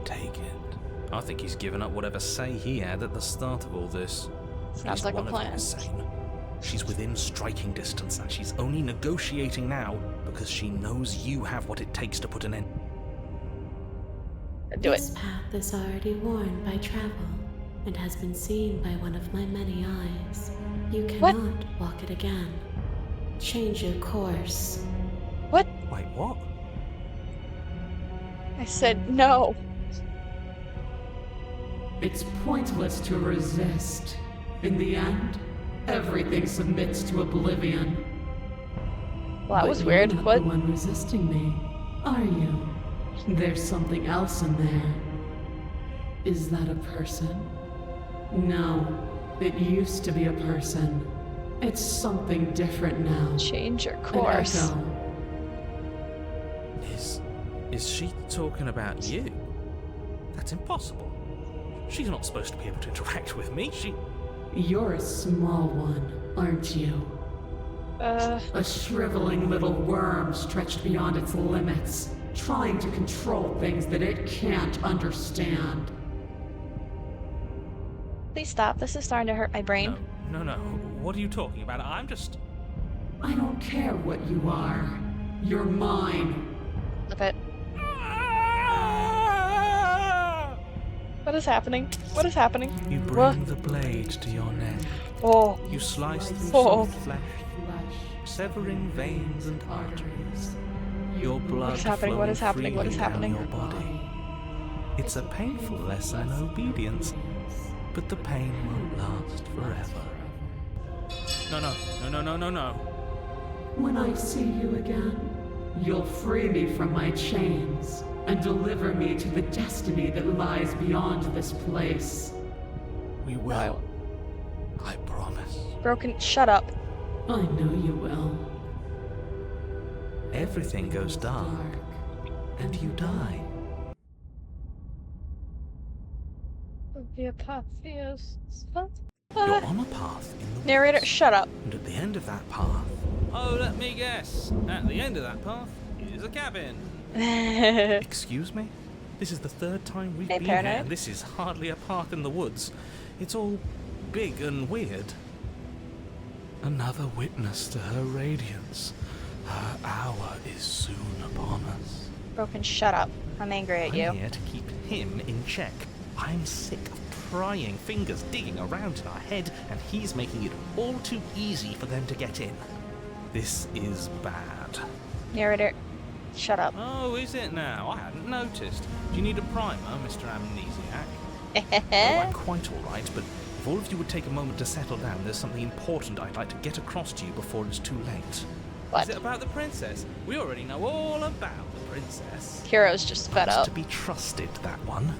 Take it. I think he's given up whatever say he had at the start of all this. At Sounds least like a one of them plan. is sane. She's within striking distance, and she's only negotiating now because she knows you have what it takes to put an end. Do it. This path is already worn by travel and has been seen by one of my many eyes. You What? cannot walk it again. Change your course. What? Wait, what? I said no. It's pointless to resist. In the end, everything submits to oblivion. Well, that But was you're weird. not What? the one resisting me, are you? There's something else in there. Is that a person? No, it used to be a person. It's something different now. Change your An course. echo. Is she talking about you? That's impossible. She's not supposed to be able to interact with me. You're a small one, aren't you? A shriveling little worm stretched beyond its limits, trying to control things that it can't understand. Please stop. This is starting to hurt my brain. No. What are you talking about? I'm just... I don't care what you are. You're mine. Look it. What is happening? What is happening? You What? bring the blade to your neck. Oh. You slice through Oh. soft flesh, severing veins and arteries. Your blood is happening? What is flowing happening? What is freely down happening? your body. It's a painful lesson in obedience, but the pain won't last forever. No. When I see you again, you'll free me from my chains and deliver me to the destiny that lies beyond this place. We will. I promise. Broken. Shut up. I know you will. Everything goes dark, and you die. The path is. You're on a path in the Narrator, woods, shut up. and at the end of that path, Oh, let me guess. At the end of that path is a cabin. excuse me? This is the third time we've Hey, been here, paranoid? and this is hardly a path in the woods. It's all big and weird. Another witness to her radiance. Her hour is soon upon us. Broken, shut up. I'm angry at I'm you. here to keep him in check. I'm sick of prying fingers digging around in our head, and he's making it all too easy for them to get in. This is bad. Narrator, shut up. Oh, is it now? I hadn't noticed. Do you need a primer, Mr. Amnesiac? Oh, I'm quite all right, but if all of you would take a moment to settle down, there's something important I'd like to get across to you before it's too late. What? Is it about the princess? We already know all about the princess. Hero's just fed Not up. to be trusted, that one.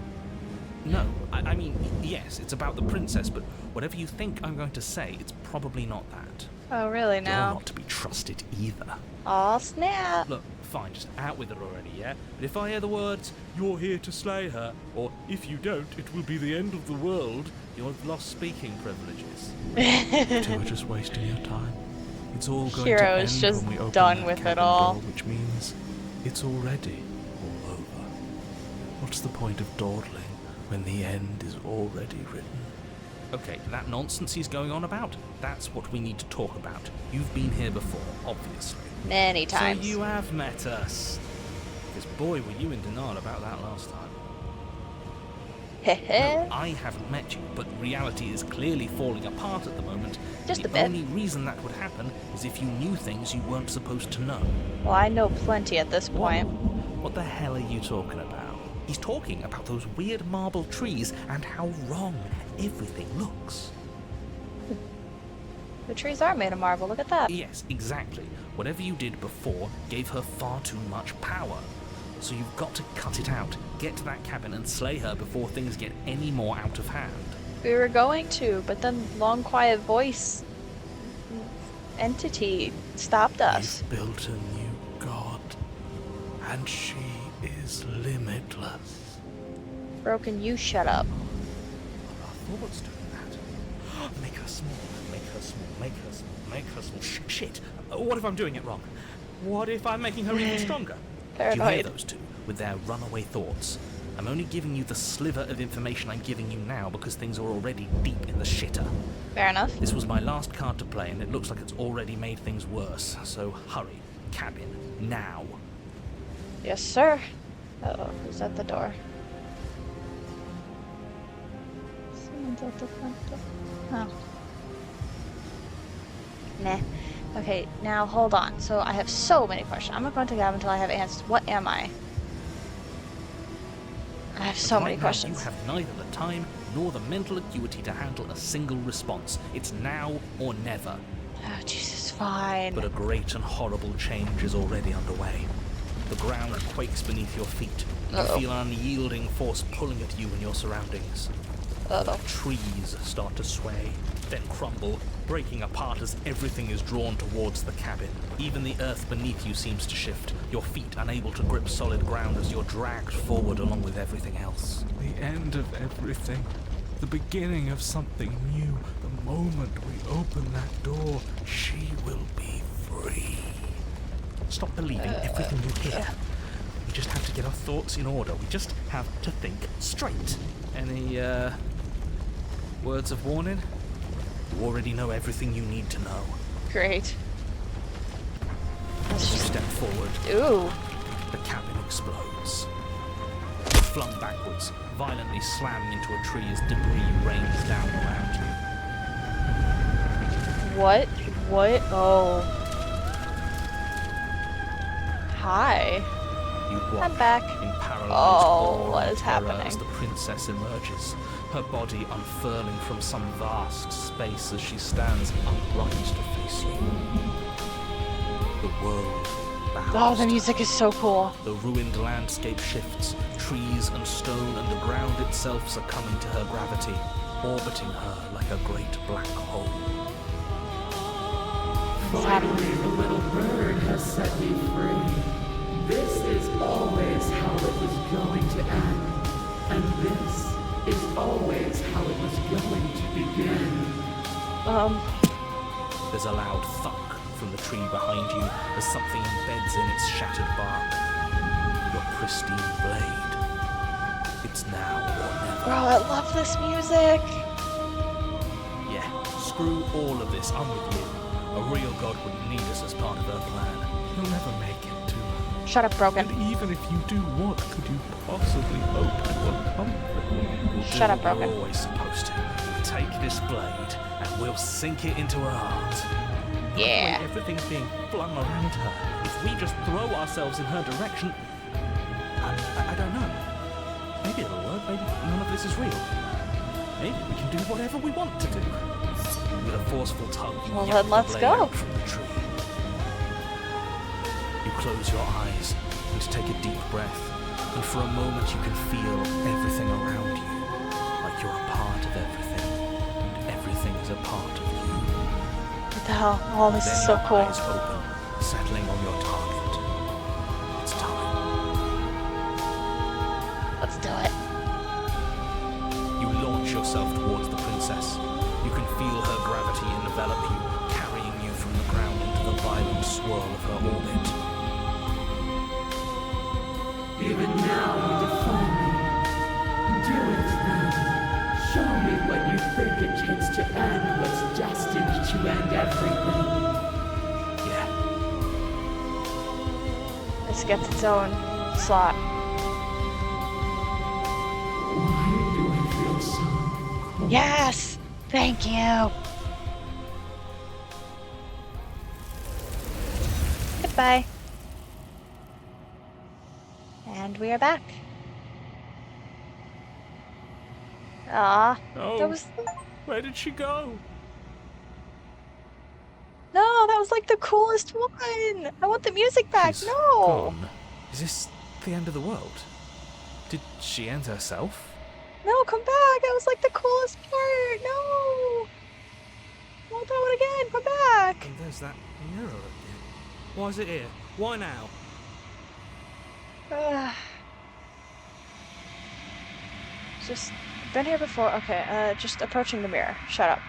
No, I mean, yes, it's about the princess, but whatever you think I'm going to say, it's probably not that. Oh, really You're now? not to be trusted either. Aw, snap. Look, fine, just out with it already, yeah? But if I hear the words, "You're here to slay her," or "If you don't, it will be the end of the world," you'll have lost speaking privileges. Two are just wasting your time. It's all going Hero to end is just when we open done that with it cabin all. door, which means it's already all over. What's the point of dawdling when the end is already written? Okay, that nonsense he's going on about, that's what we need to talk about. You've been here before, obviously. Many times. So you have met us. Because boy, were you in denial about that last time. No, I haven't met you, but reality is clearly falling apart at the moment. Just the a bit. only reason that would happen is if you knew things you weren't supposed to know. Well, I know plenty at this point. What the hell are you talking about? He's talking about those weird marble trees and how wrong everything looks. The trees are made of marble, look at that. Yes, exactly. Whatever you did before gave her far too much power. So you've got to cut it out, get to that cabin and slay her before things get any more out of hand. We were going to, but then Long Quiet Voice entity stopped us. You've built a new god, and she is limitless. Broken, you shut up. Our thoughts doing that. Make her small, make her small, make her small, make her small. Shit! What if I'm doing it wrong? What if I'm making her even stronger? Do you hear Paranoid. those two with their runaway thoughts? I'm only giving you the sliver of information I'm giving you now because things are already deep in the shitter. Fair enough. This was my last card to play and it looks like it's already made things worse. So hurry. Cabin. Now. Yes, sir. Uh-oh, who's at the door? Someone's at the front door. Oh. Nah. Okay, now hold on. So I have so many questions. I'm not going to get until I have answers. What am I? I have so But many right now, questions. You have neither the time nor the mental acuity to handle a single response. It's now or never. Oh, Jesus, fine. But a great and horrible change is already underway. The ground quakes beneath your feet. You Uh-oh. feel an unyielding force pulling at you and your surroundings. Uh-oh. Trees start to sway, then crumble, breaking apart as everything is drawn towards the cabin. Even the earth beneath you seems to shift, your feet unable to grip solid ground as you're dragged forward along with everything else. The end of everything. The beginning of something new. The moment we open that door, she will be free. Stop believing everything you hear. We just have to get our thoughts in order. We just have to think straight. Any, words of warning? You already know everything you need to know. Great. As you step forward, Ooh. the cabin explodes. Flung backwards, violently slamming into a tree as debris rains down around you. What? What? Oh. Hi. You watch I'm back. in paralyzed Oh, awe what and is terror happening? as the princess emerges, her body unfurling from some vast space as she stands upright to face you. The world bows. Oh, the music is so cool. The ruined landscape shifts, trees and stone and the ground itself succumbing to her gravity, orbiting her like a great black hole. What's happening? The little bird has set me free. This is always how it was going to end. And this is always how it was going to begin. There's a loud thunk from the tree behind you as something embeds in its shattered bark. Your pristine blade. It's now or never. Bro, I love this music. Yeah, screw all of this. I'm with you. A real god wouldn't need us as part of her plan. You'll never make it to her. Shut up, Broken. And even if you do, what could you possibly hope to accomplish? We'll Shut do up, what Broken. we're always supposed to. Take this blade and we'll sink it into her heart. The way Yeah. everything's being flung around her. If we just throw ourselves in her direction, I don't know. Maybe it'll work. Maybe none of this is real. Maybe we can do whatever we want to do. With a forceful tug, you Well, yank then let's the blade go. out from the tree. You close your eyes and take a deep breath, and for a moment you can feel everything around you, like you're a part of everything, and everything is a part of you. What the hell? Oh, this Then is so your cool. eyes open, settling on your target. It's time. Let's do it. You launch yourself towards the princess. You can feel her gravity envelop you, carrying you from the ground into the violent swirl of her orbit. Even now you defy me. Do it then. Show me what you think it takes to end what's destined to end everything. Yeah, This gets its own slot. Why do I feel so cold? Yes! Thank you! Goodbye. And we are back. Ah, Oh, that was... where did she go? No, that was like the coolest one! I want the music back! She's No! gone. Is this the end of the world? Did she end herself? No, come back! That was like the coolest part! No! I want that one again! Come back! and there's that mirror again. Why is it here? Why now? Just been here before. Okay, just approaching the mirror. Shut up.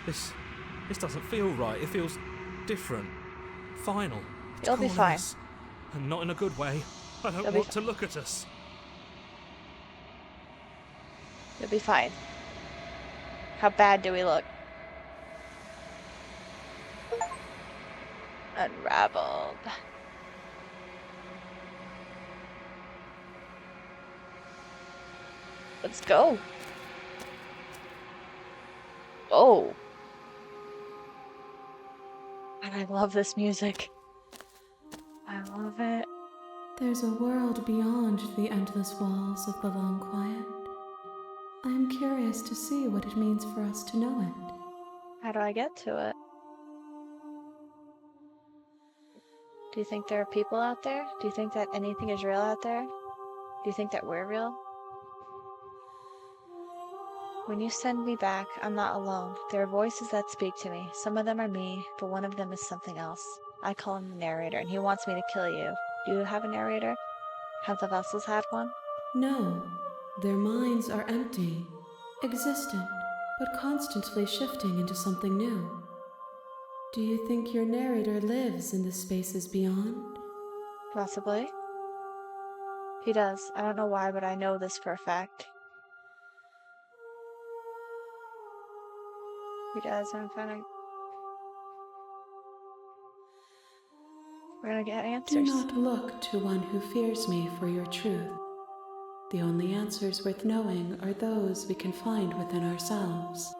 This doesn't feel right. It feels different. Final. It's You'll be calling fine. us. And not in a good way. I don't You'll be want to look at us. You'll be fine. How bad do we look? Unraveled. Let's go. Oh. And I love this music. I love it. There's a world beyond the endless walls of the long quiet. I am curious to see what it means for us to know it. How do I get to it? Do you think there are people out there? Do you think that anything is real out there? Do you think that we're real? When you send me back, I'm not alone. There are voices that speak to me. Some of them are me, but one of them is something else. I call him the narrator, and he wants me to kill you. Do you have a narrator? Have the vessels had one? No, their minds are empty, existent, but constantly shifting into something new. Do you think your narrator lives in the spaces beyond? Possibly. He does. I don't know why, but I know this for a fact. He does, and we're gonna get Do answers. not look to one who fears me for your truth. The only answers worth knowing are those we can find within ourselves.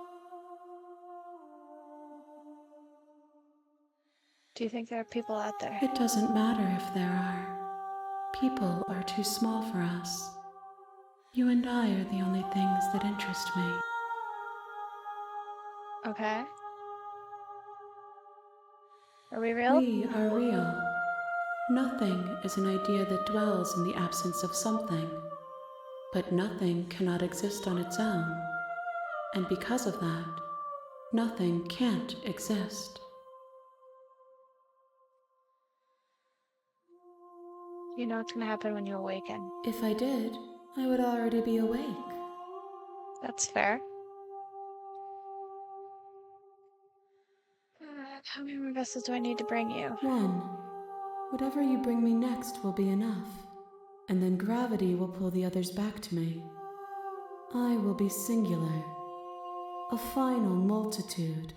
Do you think there are people out there? It doesn't matter if there are. People are too small for us. You and I are the only things that interest me. Okay. Are we real? We are real. Nothing is an idea that dwells in the absence of something. But nothing cannot exist on its own. And because of that, nothing can't exist. You know what's gonna happen when you awaken. If I did, I would already be awake. That's fair. How many more vessels do I need to bring you? One. Whatever you bring me next will be enough. And then gravity will pull the others back to me. I will be singular. A final multitude.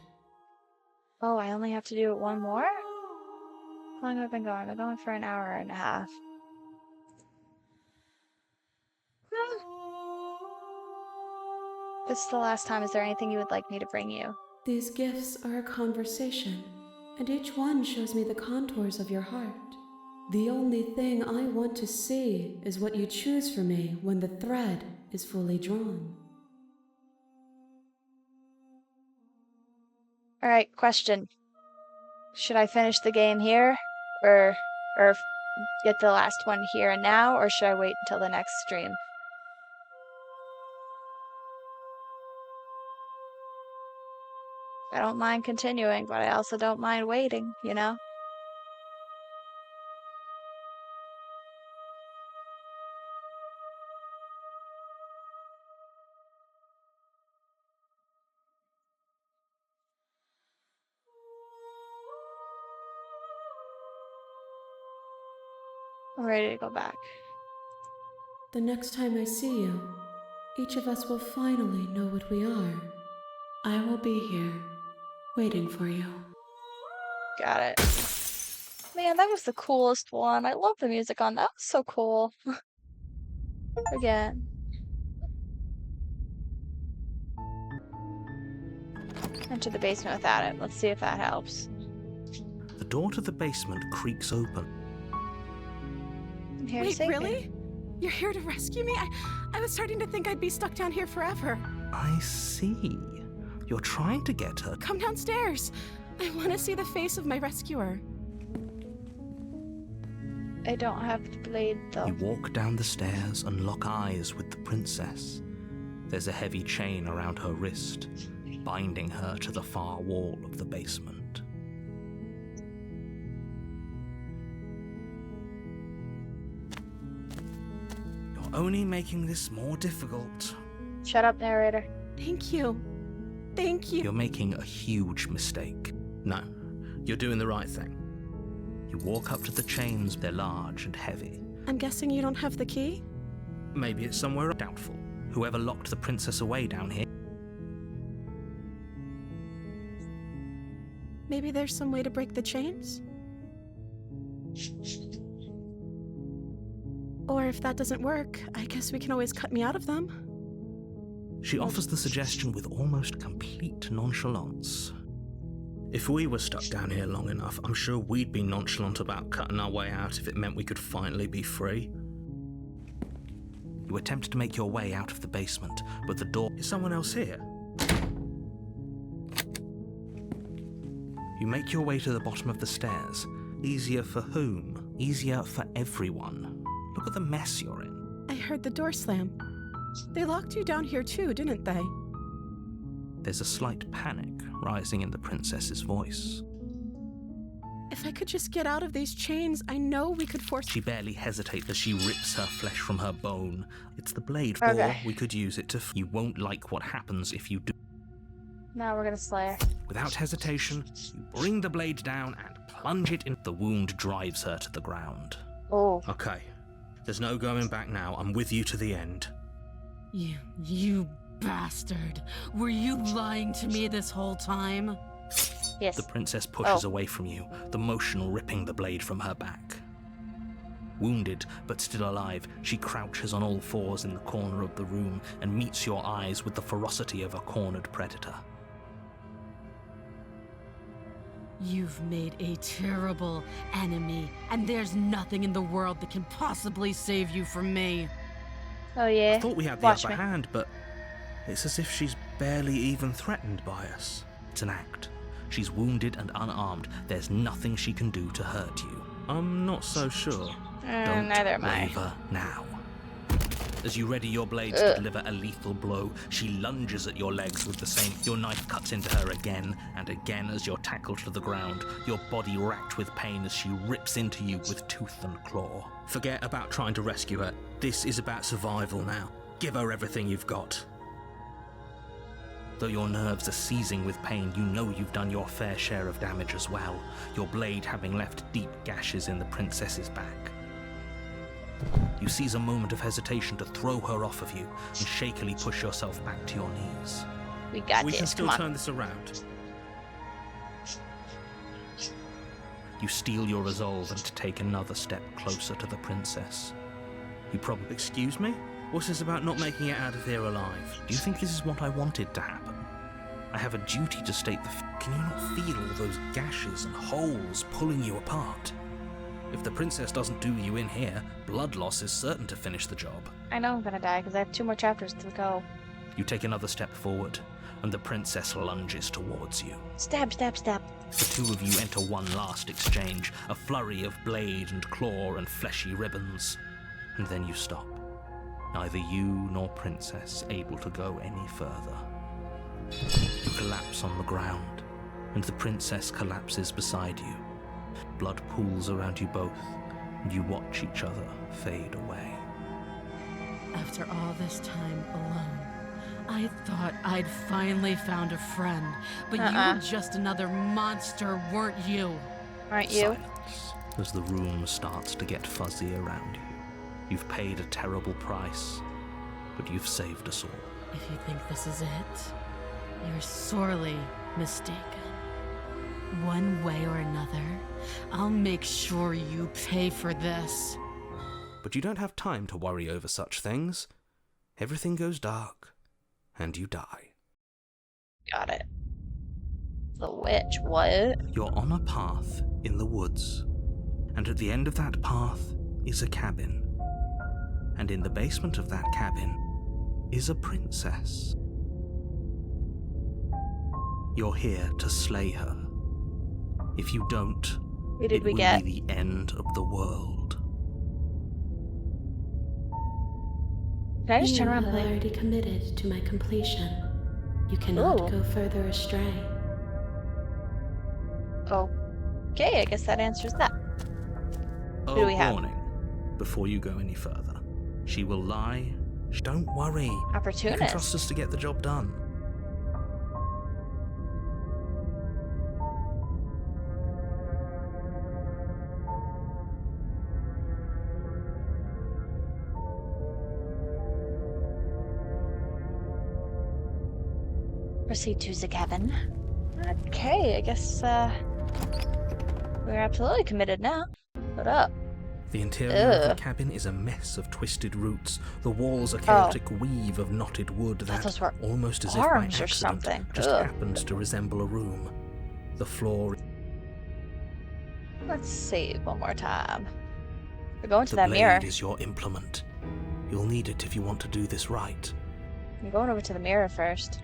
Oh, I only have to do it one more? How long have I been going? I've been going for an hour and a half. This is the last time. Is there anything you would like me to bring you? These gifts are a conversation, and each one shows me the contours of your heart. The only thing I want to see is what you choose for me when the thread is fully drawn. Alright, question. Should I finish the game here? Or get the last one here and now? Or should I wait until the next stream? I don't mind continuing, but I also don't mind waiting, you know? I'm ready to go back. The next time I see you, each of us will finally know what we are. I will be here, waiting for you. Got it. Man, that was the coolest one. I love the music on that. That was so cool. Again. Enter the basement without it. Let's see if that helps. The door to the basement creaks open. I'm here to Wait, save you. really? You're here to rescue me? I was starting to think I'd be stuck down here forever. I see. You're trying to get her. Come downstairs. I want to see the face of my rescuer. I don't have the blade though. You walk down the stairs and lock eyes with the princess. There's a heavy chain around her wrist, binding her to the far wall of the basement. You're only making this more difficult. Shut up, narrator. Thank you. Thank you. You're making a huge mistake. No, you're doing the right thing. You walk up to the chains, they're large and heavy. I'm guessing you don't have the key? Maybe it's somewhere doubtful. Whoever locked the princess away down here. Maybe there's some way to break the chains? Or if that doesn't work, I guess we can always cut me out of them. She offers the suggestion with almost complete nonchalance. If we were stuck down here long enough, I'm sure we'd be nonchalant about cutting our way out if it meant we could finally be free. You attempt to make your way out of the basement, but the door... Is someone else here? You make your way to the bottom of the stairs. Easier for whom? Easier for everyone. Look at the mess you're in. I heard the door slam. They locked you down here too, didn't they? There's a slight panic rising in the princess's voice. If I could just get out of these chains, I know we could force... She barely hesitates as she rips her flesh from her bone. It's the blade, Okay. or we could use it to... You won't like what happens if you do. Now we're gonna slay her. Without hesitation, you bring the blade down and plunge it in. The wound drives her to the ground. Oh. Okay, there's no going back now. I'm with you to the end. You bastard. Were you lying to me this whole time? Yes. The princess pushes away from you, the motion ripping the blade from her back. Wounded, but still alive, she crouches on all fours in the corner of the room and meets your eyes with the ferocity of a cornered predator. You've made a terrible enemy, and there's nothing in the world that can possibly save you from me. Oh yeah. I thought we had the Watch upper me. hand, but it's as if she's barely even threatened by us. It's an act. She's wounded and unarmed. There's nothing she can do to hurt you. I'm not so sure. Don't neither am I. waver now. As you ready your blades to deliver a lethal blow, she lunges at your legs with the same. Your knife cuts into her again and again as you're tackled to the ground, your body racked with pain as she rips into you with tooth and claw. Forget about trying to rescue her. This is about survival now. Give her everything you've got. Though your nerves are seizing with pain, you know you've done your fair share of damage as well, your blade having left deep gashes in the princess's back. You seize a moment of hesitation to throw her off of you and shakily push yourself back to your knees. We got We this. can still Come on. turn this around. You steel your resolve and take another step closer to the princess. You probably... Excuse me? What's this about not making it out of here alive? Do you think this is what I wanted to happen? I have a duty to state Can you not feel all those gashes and holes pulling you apart? If the princess doesn't do you in here, blood loss is certain to finish the job. I know I'm gonna die because I have 2 more chapters to go. You take another step forward, and the princess lunges towards you. Stab, stab, stab. The two of you enter one last exchange, a flurry of blade and claw and fleshy ribbons. And then you stop. Neither you nor princess able to go any further. You collapse on the ground, and the princess collapses beside you. Blood pools around you both, and you watch each other fade away. After all this time alone, I thought I'd finally found a friend, but you were just another monster, weren't you? Aren't you? Silence, as the room starts to get fuzzy around you. You've paid a terrible price, but you've saved us all. If you think this is it, you're sorely mistaken. One way or another, I'll make sure you pay for this. But you don't have time to worry over such things. Everything goes dark, and you die. Got it. The witch, what? You're on a path in the woods, and at the end of that path is a cabin. And in the basement of that cabin is a princess. You're here to slay her. If you don't, Who did it we will get? be the end of the world. Can I just turn You around have and leave? already committed to my completion. You cannot Ooh. go further astray. Okay, I guess that answers that. Oh, do we have? warning. Before you go any further. She will lie. Don't worry. You can Opportunist. trust us to get the job done. Proceed to the cabin. Okay, I guess we're absolutely committed now. What up? The interior of the Ugh. cabin is a mess of twisted roots. The walls a chaotic weave of knotted wood Thought that, those were almost as if by arms or accident, something. just Ugh. happens to resemble a room. The floor, Let's save one more time. We're going to the that blade mirror. is your implement. You'll need it if you want to do this right. I'm going over to the mirror first.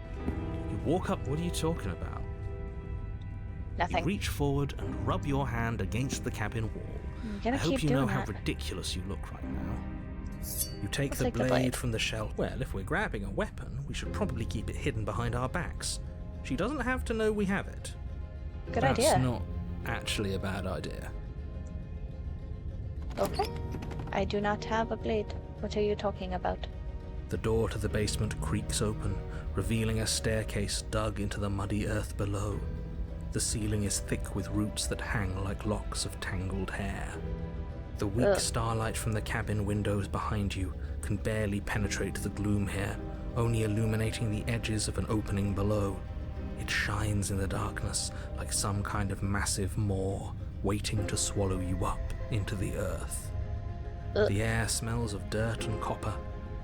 You walk up. What are you talking about? You Nothing. reach forward and rub your hand against the cabin wall. I'm I gonna hope keep you know doing how that. ridiculous you look right now. You take I'll the take the blade blade. from the shelf. Well, if we're grabbing a weapon, we should probably keep it hidden behind our backs. She doesn't have to know we have it. Good That's idea. not actually a bad idea. Okay. I do not have a blade. What are you talking about? The door to the basement creaks open, revealing a staircase dug into the muddy earth below. The ceiling is thick with roots that hang like locks of tangled hair. The weak Ugh. starlight from the cabin windows behind you can barely penetrate the gloom here, only illuminating the edges of an opening below. It shines in the darkness like some kind of massive maw waiting to swallow you up into the earth. Ugh. The air smells of dirt and copper.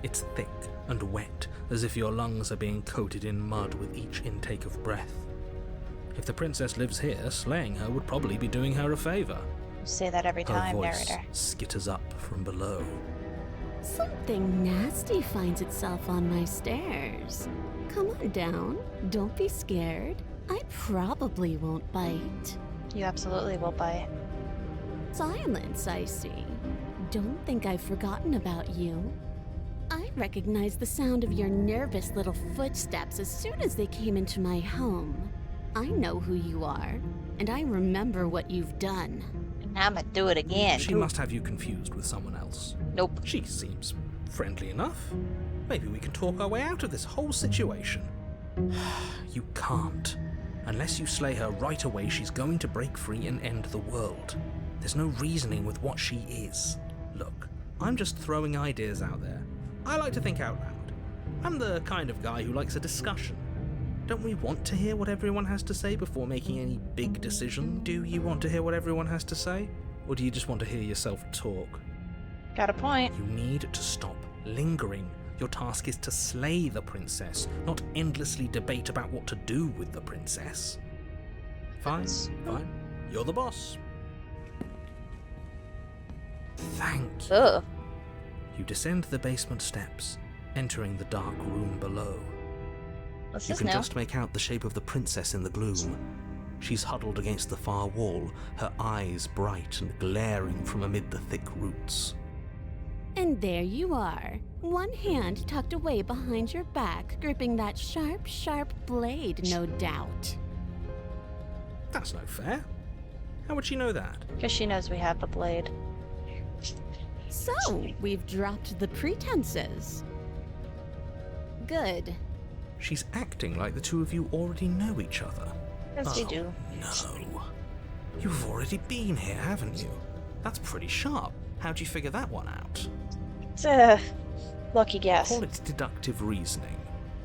It's thick and wet, as if your lungs are being coated in mud with each intake of breath. If the princess lives here, slaying her would probably be doing her a favor. You say that every Her time, voice narrator. skitters up from below. Something nasty finds itself on my stairs. Come on down. Don't be scared. I probably won't bite. You absolutely will bite. Silence, I see. Don't think I've forgotten about you. I recognized the sound of your nervous little footsteps as soon as they came into my home. I know who you are, and I remember what you've done. And I'ma do it again. She too. must have you confused with someone else. Nope. She seems friendly enough. Maybe we can talk our way out of this whole situation. You can't. Unless you slay her right away, she's going to break free and end the world. There's no reasoning with what she is. Look, I'm just throwing ideas out there. I like to think out loud. I'm the kind of guy who likes a discussion. Don't we want to hear what everyone has to say before making any big decision? Do you want to hear what everyone has to say? Or do you just want to hear yourself talk? Got a point. You need to stop lingering. Your task is to slay the princess, not endlessly debate about what to do with the princess. Fine, fine. You're the boss. Thank you. Ugh. You descend the basement steps, entering the dark room below. What's You this can now? just make out the shape of the princess in the gloom. She's huddled against the far wall, her eyes bright and glaring from amid the thick roots. And there you are, one hand tucked away behind your back, gripping that sharp, sharp blade, no doubt. That's no fair. How would she know that? Because she knows we have the blade. So, we've dropped the pretenses. Good. She's acting like the two of you already know each other. Yes, we do. No. You've already been here, haven't you? That's pretty sharp. How'd you figure that one out? It's a lucky guess. Call it deductive reasoning.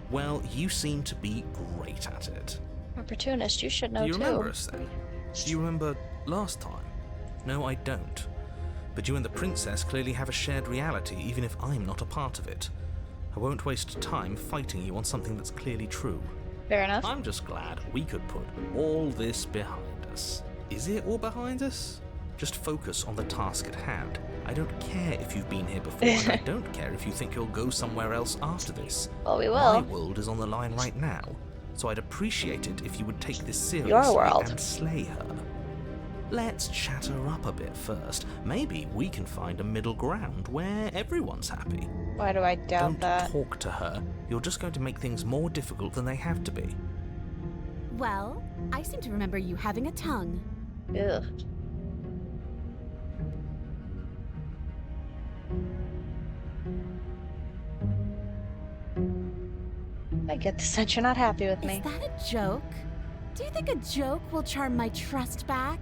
Well, you seem to be great at it. Opportunist, you should know Do you too. remember us then? Do you remember last time? No, I don't. But you and the princess clearly have a shared reality, even if I'm not a part of it. I won't waste time fighting you on something that's clearly true. Fair enough. I'm just glad we could put all this behind us. Is it all behind us? Just focus on the task at hand. I don't care if you've been here before, and I don't care if you think you'll go somewhere else after this. Well, we My will. world is on the line right now, so I'd appreciate it if you would take this seriously Your world. and slay her. Let's chat her up a bit first. Maybe we can find a middle ground where everyone's happy. Why do I doubt Don't that? talk to her. You're just going to make things more difficult than they have to be. Well, I seem to remember you having a tongue. Ugh. I get the sense you're not happy with Is me. that a joke? Do you think a joke will charm my trust back?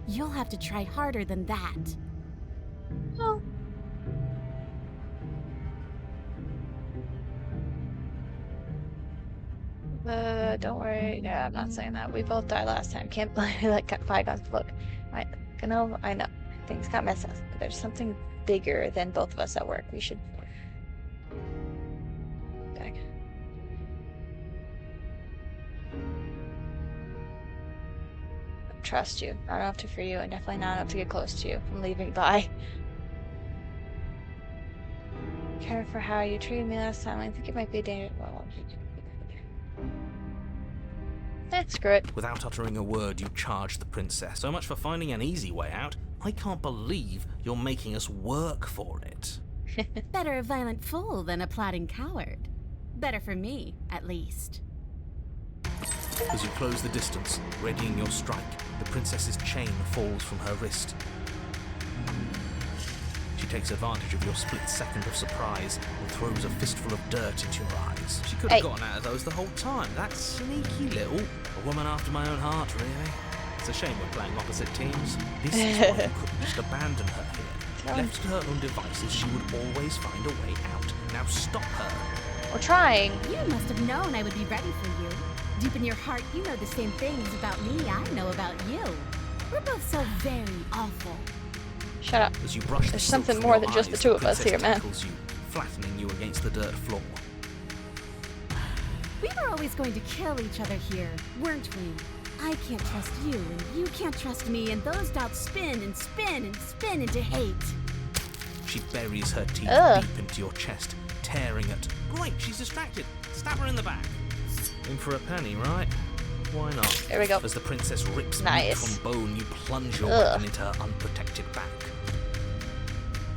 You'll have to try harder than that. Well, don't worry. Yeah, I'm not saying that. We both died last time. Can't believe we let bygones. Look, I know. Things got messed up, but there's something bigger than both of us at work. We should. Back. Trust you. Not enough to free you, and definitely not enough to get close to you. I'm leaving. Bye. Care for how you treated me last time. I think it might be dangerous. Well, screw it. Without uttering a word, you charge the princess. So much for finding an easy way out. I can't believe you're making us work for it. Better a violent fool than a plotting coward. Better for me, at least. As you close the distance, readying your strike, the princess's chain falls from her wrist. She takes advantage of your split second of surprise and throws a fistful of dirt into your eyes. She could have gotten out of those the whole time. That sneaky little... A woman after my own heart, really. It's a shame we're playing opposite teams. This is why you couldn't just abandon her here. Left to her own devices, she would always find a way out. Now stop her. We're trying. You must have known I would be ready for you. Deep in your heart, you know the same things about me I know about you. We're both so very awful. Shut up. As you brush There's the something silk more from than your just the eyes, two of us princess here, man. tackles you, flattening you against the dirt floor. We were always going to kill each other here, weren't we? I can't trust you, and you can't trust me, and those doubts spin and spin and spin into hate. She buries her teeth deep into your chest, tearing at... Great, she's distracted. Stab her in the back. In for a penny, right? Why not? There we go. As the princess rips meat Nice. from bone, you plunge your weapon into her unprotected back.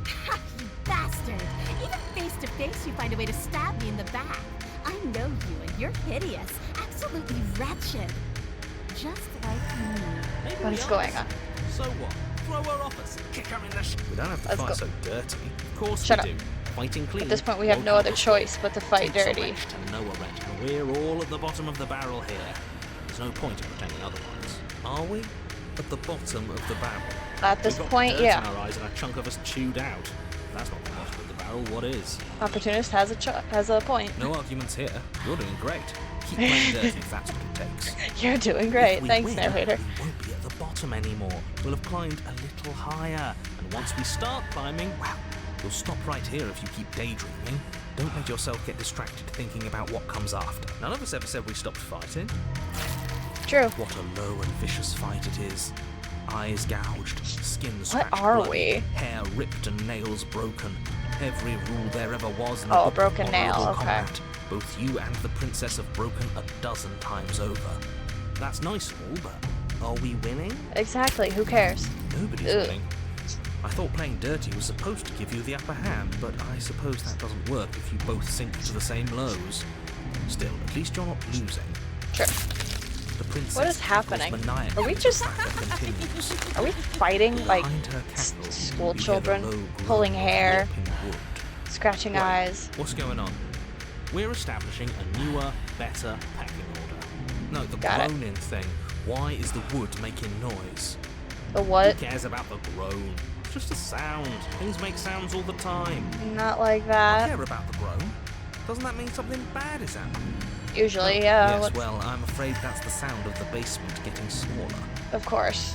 Ha, you bastard! Even face to face, you find a way to stab me in the back. I know you, and you're hideous, absolutely wretched. Just like me. Maybe What we is are. going on? So what? Throw her off us. Kick her in the... We don't have to Let's fight go. so dirty. Of course Shut we do. Fighting clean. At this point, we have no other choice but to fight Takes a dirty. wrench to know a wrench, and we're all at the bottom of the barrel here. There's no point in pretending otherwise. Are we? At the bottom of the barrel. At this We've got point, dirt yeah. in our eyes and a chunk of us chewed out. If that's not the bottom of the barrel, what is? Opportunist has a point. No arguments here. You're doing great. Keep playing dirty if that's what it takes. You're doing great. If we Thanks, win, narrator. We won't be at the bottom anymore. We'll have climbed a little higher. And once we start climbing, well, You'll stop right here if you keep daydreaming. Don't let yourself get distracted thinking about what comes after. None of us ever said we stopped fighting. True. What a low and vicious fight it is. Eyes gouged, skin What scratched are bloody, we? hair ripped and nails broken. Every rule there ever was in the Oh, a book of broken nail, honorable okay. combat. Both you and the princess have broken a dozen times over. That's nice and all, but are we winning? Exactly. Who cares? Nobody's Ugh. winning. I thought playing dirty was supposed to give you the upper hand, but I suppose that doesn't work if you both sink to the same lows. Still, at least you're not losing. Sure. The princess What is cackles happening? maniacally Are we as just- the battle continues. Are we fighting like Behind her cackle, school you hear the children, low groan pulling of hair, warping wood. scratching Right. eyes? What's going on? We're establishing a newer, better pecking order. No, the Got it. groaning thing. Why is the wood making noise? The Who what? cares about the groan? It's just a sound. Things make sounds all the time. Not like I that. care about the groan. Doesn't that mean something bad is happening? Usually, yeah. Yes, what's- well, I'm afraid that's the sound of the basement getting smaller. Of course.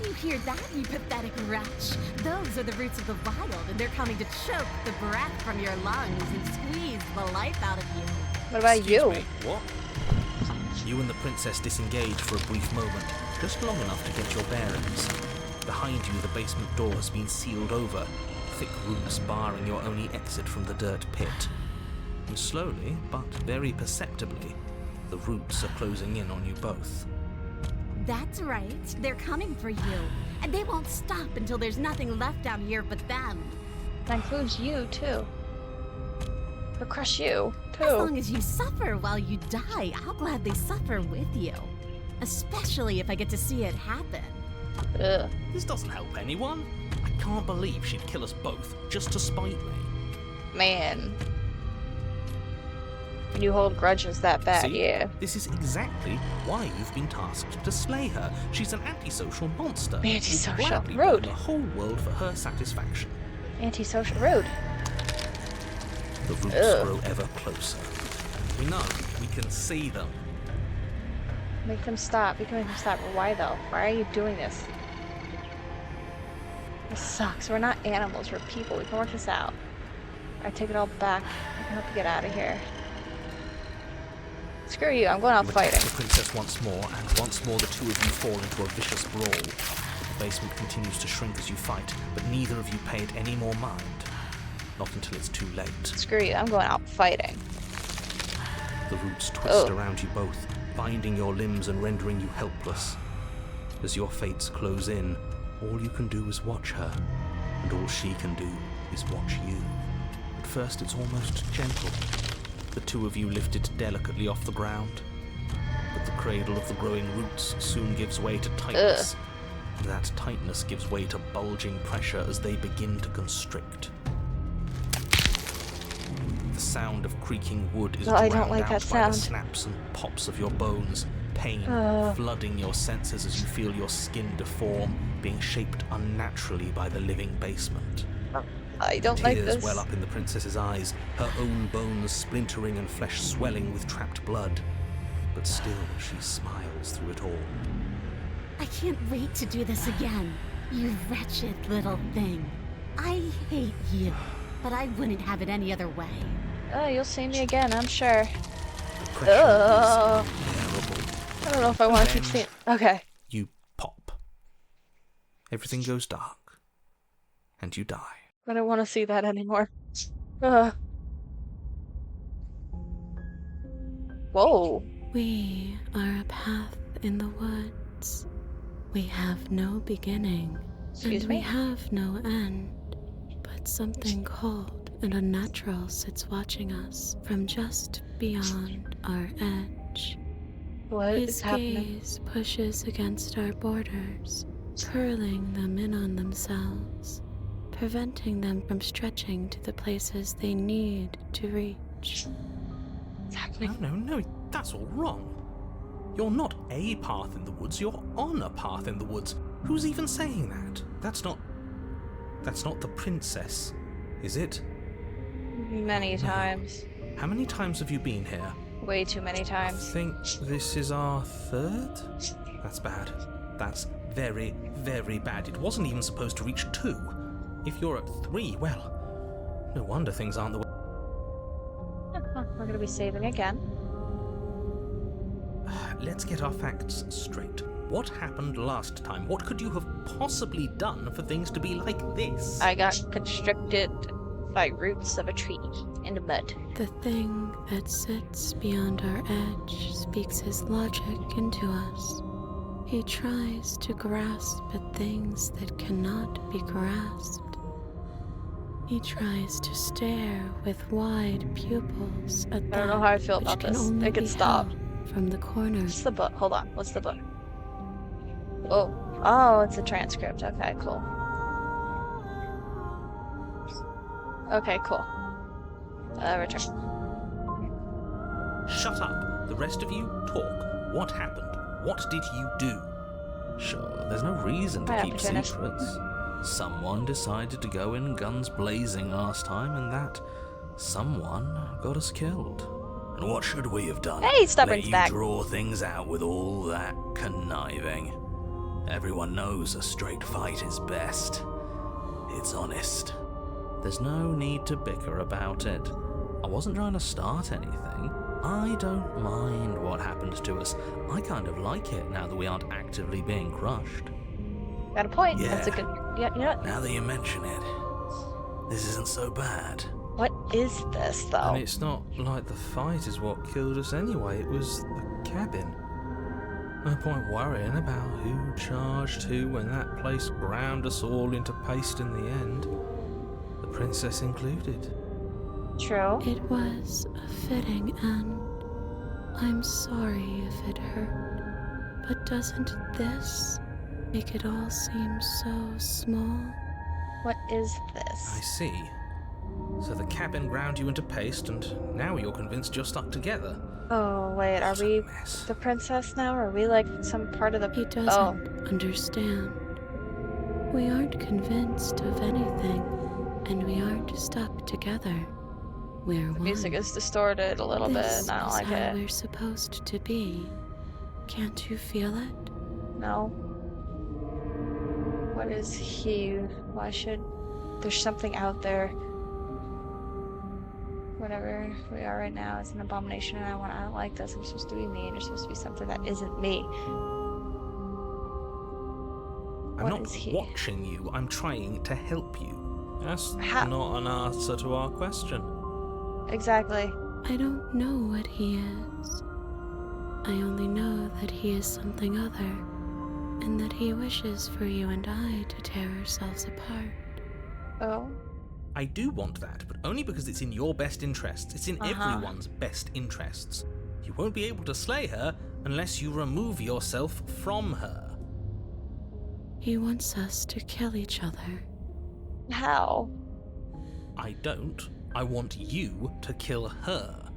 Do you hear that, you pathetic wretch? Those are the roots of the wild, and they're coming to choke the breath from your lungs and squeeze the life out of you. What about Excuse you? me, what? You and the princess disengage for a brief moment, just long enough to get your bearings. Behind you, the basement door has been sealed over, thick roots barring your only exit from the dirt pit. And slowly, but very perceptibly, the roots are closing in on you both. That's right, they're coming for you. And they won't stop until there's nothing left down here but them. That includes you, too. They'll crush you, As too. long as you suffer while you die, I'll gladly suffer with you. Especially if I get to see it happen. Ugh. This doesn't help anyone. I can't believe she'd kill us both just to spite me. Man. When you hold grudges that bad, See? yeah. This is exactly why you've been tasked to slay her. She's an antisocial monster. who'd Antisocial. gladly Rude. burn the whole world for her satisfaction. Antisocial. Rude. The roots Ugh. grow ever closer. We know. We can see them. Make them stop. We can make them stop. But why, though? Why are you doing this? This sucks. We're not animals. We're people. We can work this out. I take it all back. I can help you get out of here. Screw you. I'm going out You attack fighting. the princess once more, and once more the two of you fall into a vicious brawl. The basement continues to shrink as you fight, but neither of you pay it any more mind. Not until it's too late. Screw you. I'm going out fighting. The roots twist Oh. around you both, binding your limbs and rendering you helpless. As your fates close in, all you can do is watch her, and all she can do is watch you. At first it's almost gentle. The two of you lifted delicately off the ground. But the cradle of the growing roots soon gives way to tightness. And that tightness gives way to bulging pressure as they begin to constrict. The sound of creaking wood is Oh, I drowned don't like out that by the sound. snaps and pops of your bones, pain flooding your senses as you feel your skin deform, being shaped unnaturally by the living basement. I don't like Tears this. well up in the princess's eyes, her own bones splintering and flesh swelling with trapped blood. But still, she smiles through it all. I can't wait to do this again. You wretched little thing. I hate you, but I wouldn't have it any other way. Oh, you'll see me again, I'm sure. The pressure Ugh. is unbearable. I don't know if I want to keep Then- seeing. Okay. You pop. Everything goes dark. And you die. I don't want to see that anymore. Ugh. Whoa. We are a path in the woods. We have no beginning, Excuse and me? we have no end. But something cold and unnatural sits watching us from just beyond our edge. What His is happening? gaze pushes against our borders, curling them in on themselves, preventing them from stretching to the places they need to reach. What's happening? No, that's all wrong. You're not a path in the woods, you're on a path in the woods. Who's even saying that? That's not the princess, is it? Many times. How many times have you been here? Way too many I times. think this is our third? That's bad. That's very, very bad. It wasn't even supposed to reach 2. If you're at 3, well, no wonder things aren't the way. We're gonna be saving again. Let's get our facts straight. What happened last time? What could you have possibly done for things to be like this? I got constricted by roots of a tree in the mud. The thing that sits beyond our edge speaks his logic into us. He tries to grasp at things that cannot be grasped. He tries to stare with wide pupils at I don't know how I feel about this. I could stop. From the corner. What's the book? Hold on. What's the book? Oh, it's a transcript. Okay, cool. Okay, cool. Return. Shut up. The rest of you, talk. What happened? What did you do? Sure, there's no reason to Hi, keep opportunist. secrets. Someone decided to go in guns blazing last time, and that someone got us killed. And what should we have done? Hey, Stubborn's Let you back. draw things out with all that conniving. Everyone knows a straight fight is best. It's honest. There's no need to bicker about it. I wasn't trying to start anything. I don't mind what happened to us. I kind of like it now that we aren't actively being crushed. Got a point. Yeah. That's a good. Yeah, you know what? Now that you mention it, this isn't so bad. What is this, though? And it's not like the fight is what killed us anyway, it was the cabin. No point worrying about who charged who when that place ground us all into paste in the end. The princess included. True. It was a fitting end. I'm sorry if it hurt, but doesn't this make it all seem so small? What is I this? see. So the cabin ground you into paste, and now you're convinced you're stuck together. Oh, wait, are What a we mess. the princess now? Are we like some part of the... He doesn't understand. We aren't convinced of anything, and we aren't stuck together. We're The one. music is distorted a little bit, This and I don't is like how it. we're supposed to be. Can't you feel it? No. What is he? Why should... There's something out there. Whatever we are right now is an abomination, and I don't like this. I'm supposed to be me, and you're supposed to be something that isn't me. I'm What not is he? watching you, I'm trying to help you. That's How- not an answer to our question. Exactly. I don't know what he is. I only know that he is something other, and that he wishes for you and I to tear ourselves apart. Oh. I do want that, but only because it's in your best interests. It's in everyone's best interests. You won't be able to slay her unless you remove yourself from her. He wants us to kill each other. How? I don't. I want you to kill her.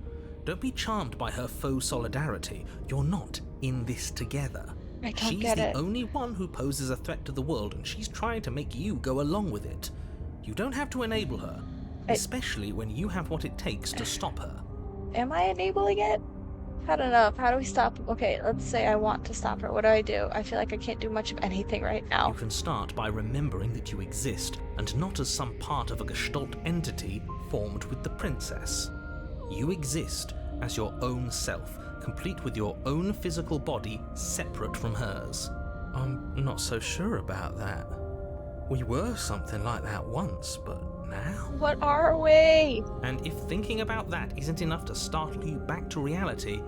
Don't be charmed by her faux solidarity. You're not in this together. I don't She's get the it. only one who poses a threat to the world, and she's trying to make you go along with it. You don't have to enable her, especially when you have what it takes to stop her. Am I enabling it? I don't know. How do we stop? Okay, let's say I want to stop her. What do? I feel like I can't do much of anything right You now. can start by remembering that you exist, and not as some part of a gestalt entity formed with the princess. You exist as your own self, complete with your own physical body separate from hers. I'm not so sure about that. We were something like that once, but now? What are we? And if thinking about that isn't enough to startle you back to reality,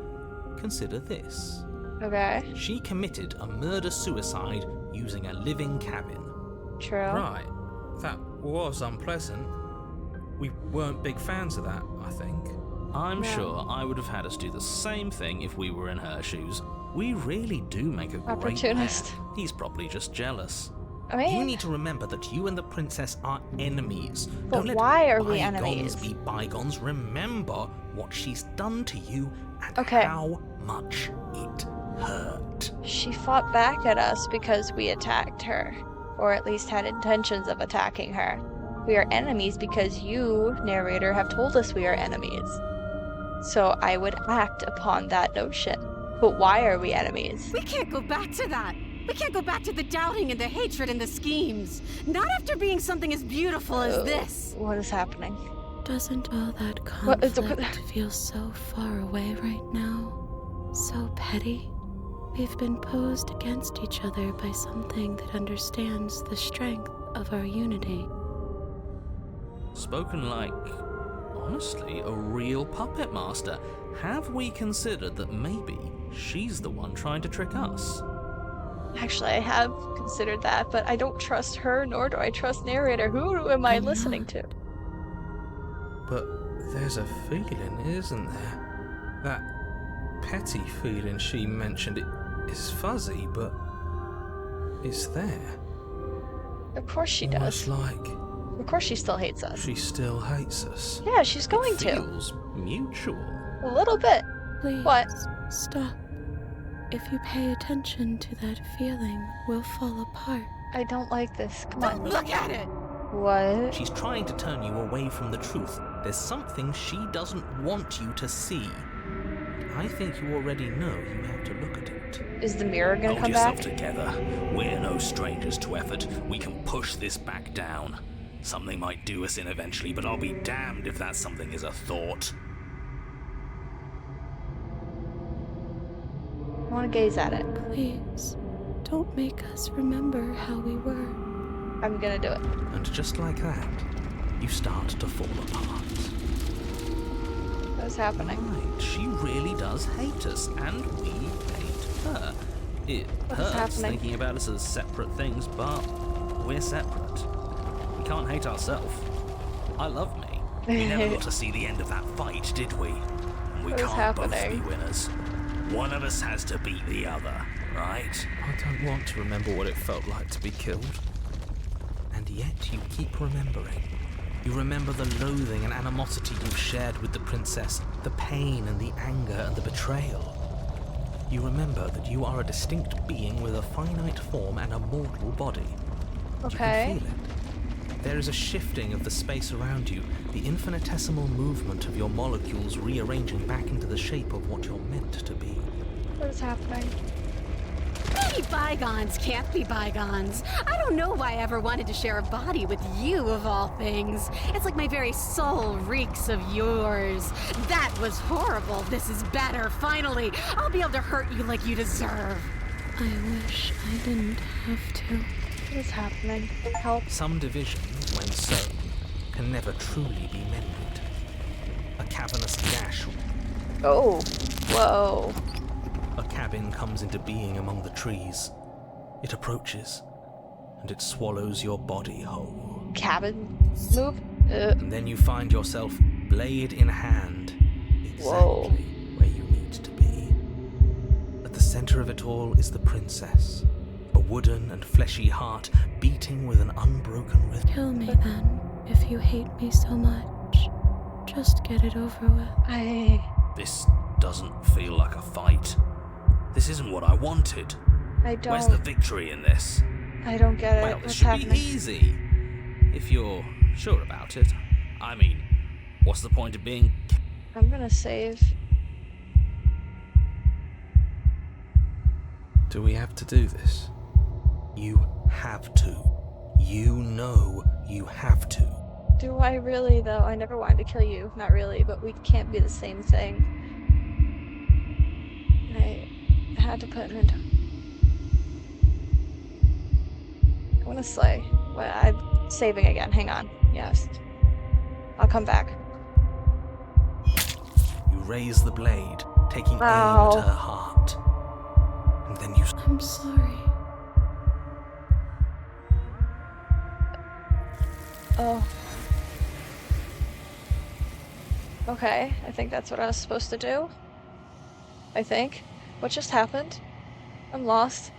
consider this. Okay, She committed a murder-suicide using a living cabin. true. Right. That was unpleasant. We weren't big fans of that, I think. I'm No. sure I would have had us do the same thing if we were in her shoes. We really do make a great Opportunist. pair. He's probably just jealous. I mean, You need to remember that you and the princess are enemies. But Don't let why are we bygones enemies? be bygones. Remember what she's done to you and Okay. how much it hurt. she fought back at us because we attacked her, or at least had intentions of attacking her. We are enemies because you, narrator, have told us we are enemies. So I would act upon that notion. But why are we enemies? We can't go back to that. We can't go back to the doubting and the hatred and the schemes. Not after being something as beautiful as this. What is happening? Doesn't all that What is conflict feel so far away right now? So petty? We've been posed against each other by something that understands the strength of our unity. Spoken like, honestly, a real puppet master. Have we considered that maybe she's the one trying to trick us? Actually, I have considered that, but I don't trust her, nor do I trust narrator. Who am I listening to? But there's a feeling, isn't there? That petty feeling she mentioned, it is fuzzy, but it's there. Of course she Almost does. like Of course she still hates us. she still hates us. Yeah, she's going It to. feels mutual. A little bit. Please, What? stop. If you pay attention to that feeling, we'll fall apart. I don't like this. Come on. Look at it! What? She's trying to turn you away from the truth. There's something she doesn't want you to see. I think you already know you have to look at it. Is the mirror gonna Hold come yourself back? together. We're no strangers to effort. We can push this back down. Something might do us in eventually, but I'll be damned if that something is a thought. I want to gaze at it. Please, don't make us remember how we were. I'm gonna do it. And just like that, you start to fall apart. What's happening? Right, she really does hate us, and we hate her. It What is hurts happening? thinking about us as separate things, but we're separate. We can't hate ourselves. I love me. We never got to see the end of that fight, did we? And we What is can't both happening? be winners. One of us has to beat the other, right? I don't want to remember what it felt like to be killed. And yet you keep remembering. You remember the loathing and animosity you've shared with the princess, the pain and the anger and the betrayal. You remember that you are a distinct being with a finite form and a mortal body. Okay. You can feel it. There is a shifting of the space around you, the infinitesimal movement of your molecules rearranging back into the shape of what you're meant to be. What is happening? Maybe bygones can't be bygones. I don't know why I ever wanted to share a body with you, of all things. It's like my very soul reeks of yours. That was horrible. This is better, finally. I'll be able to hurt you like you deserve. I wish I didn't have to. What is happening? Help. Some divisions, when sown, can never truly be mended. A cavernous gash, Oh. Whoa. a cabin comes into being among the trees. It approaches, and it swallows your body whole. Cabin move? And then you find yourself, blade in hand, exactly Whoa. where you need to be. At the center of it all is the princess, a wooden and fleshy heart beating with an unbroken rhythm. Kill me then, if you hate me so much. Just get it over with. This doesn't feel like a fight. This isn't what I wanted. I Where's the don't. victory in this? I don't get it. Well, this What's should happening? be easy. If you're sure about it. I mean, what's the point of being... I'm gonna save. Do we have to do this? You have to. You know you have to. Do I really, though? I never wanted to kill you. Not really, but we can't be the same thing. I had to put him into... I want to slay. Well, I'm saving again. Hang on. Yes. I'll come back. You raise the blade, taking Ow. aim at her heart. And then you... I'm sorry. Oh. Okay, I think that's what I was supposed to do. I think. What just happened? I'm lost.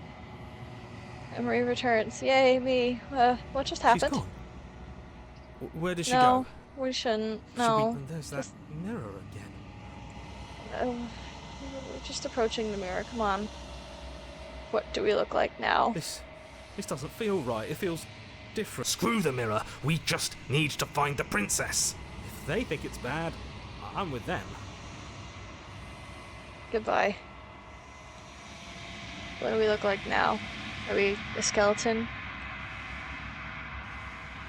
Emery returns. Yay, me. What just She's happened? gone. Where did she No, go? we shouldn't. Should No. There's that Just- mirror again. We're just approaching the mirror. Come on. What do we look like now? This doesn't feel right. It feels different. Screw the mirror. We just need to find the princess. If they think it's bad, I'm with them. Goodbye. What do we look like now? Are we a skeleton?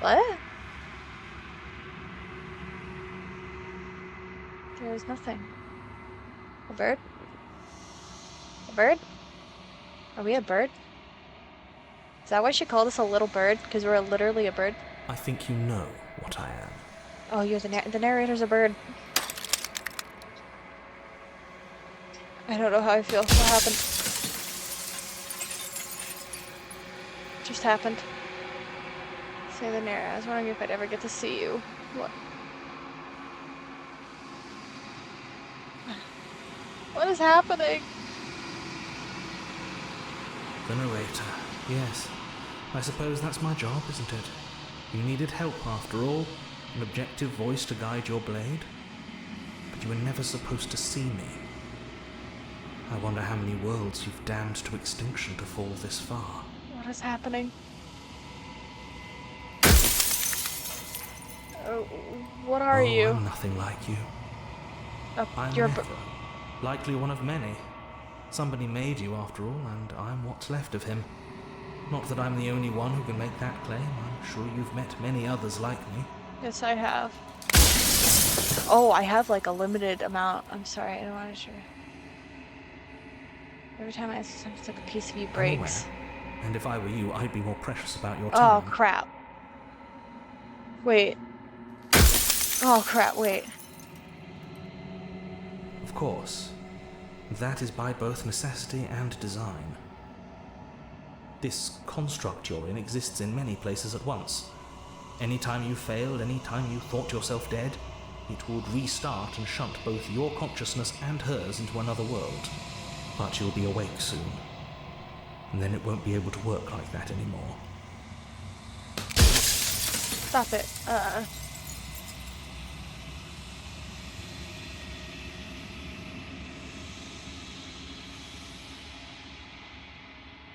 What? There is nothing. A bird? A bird? Are we a bird? Is that why she called us a little bird? Because we're literally a bird? I think you know what I am. Oh, you're the narrator's a bird. I don't know how I feel. What happened? Just happened. Say the narrator. I was wondering if I'd ever get to see you. What? What is happening? The narrator. Yes. I suppose that's my job, isn't it? You needed help after all. An objective voice to guide your blade. But you were never supposed to see me. I wonder how many worlds you've damned to extinction to fall this far. What is happening? What are you? I'm nothing like you. I'm You're never. Likely one of many. Somebody made you after all, and I'm what's left of him. Not that I'm the only one who can make that claim. I'm sure you've met many others like me. Yes, I have. Oh, I have like a limited amount. I'm sorry, I don't want to share. Every time I sometimes like a piece of you breaks. And if I were you, I'd be more precious about your Oh, time. crap. Wait. Oh, crap, wait. Of course. That is by both necessity and design. This construct you're in exists in many places at once. Anytime you failed, anytime you thought yourself dead, it would restart and shunt both your consciousness and hers into another world. But you'll be awake soon. And then it won't be able to work like that anymore. Stop it.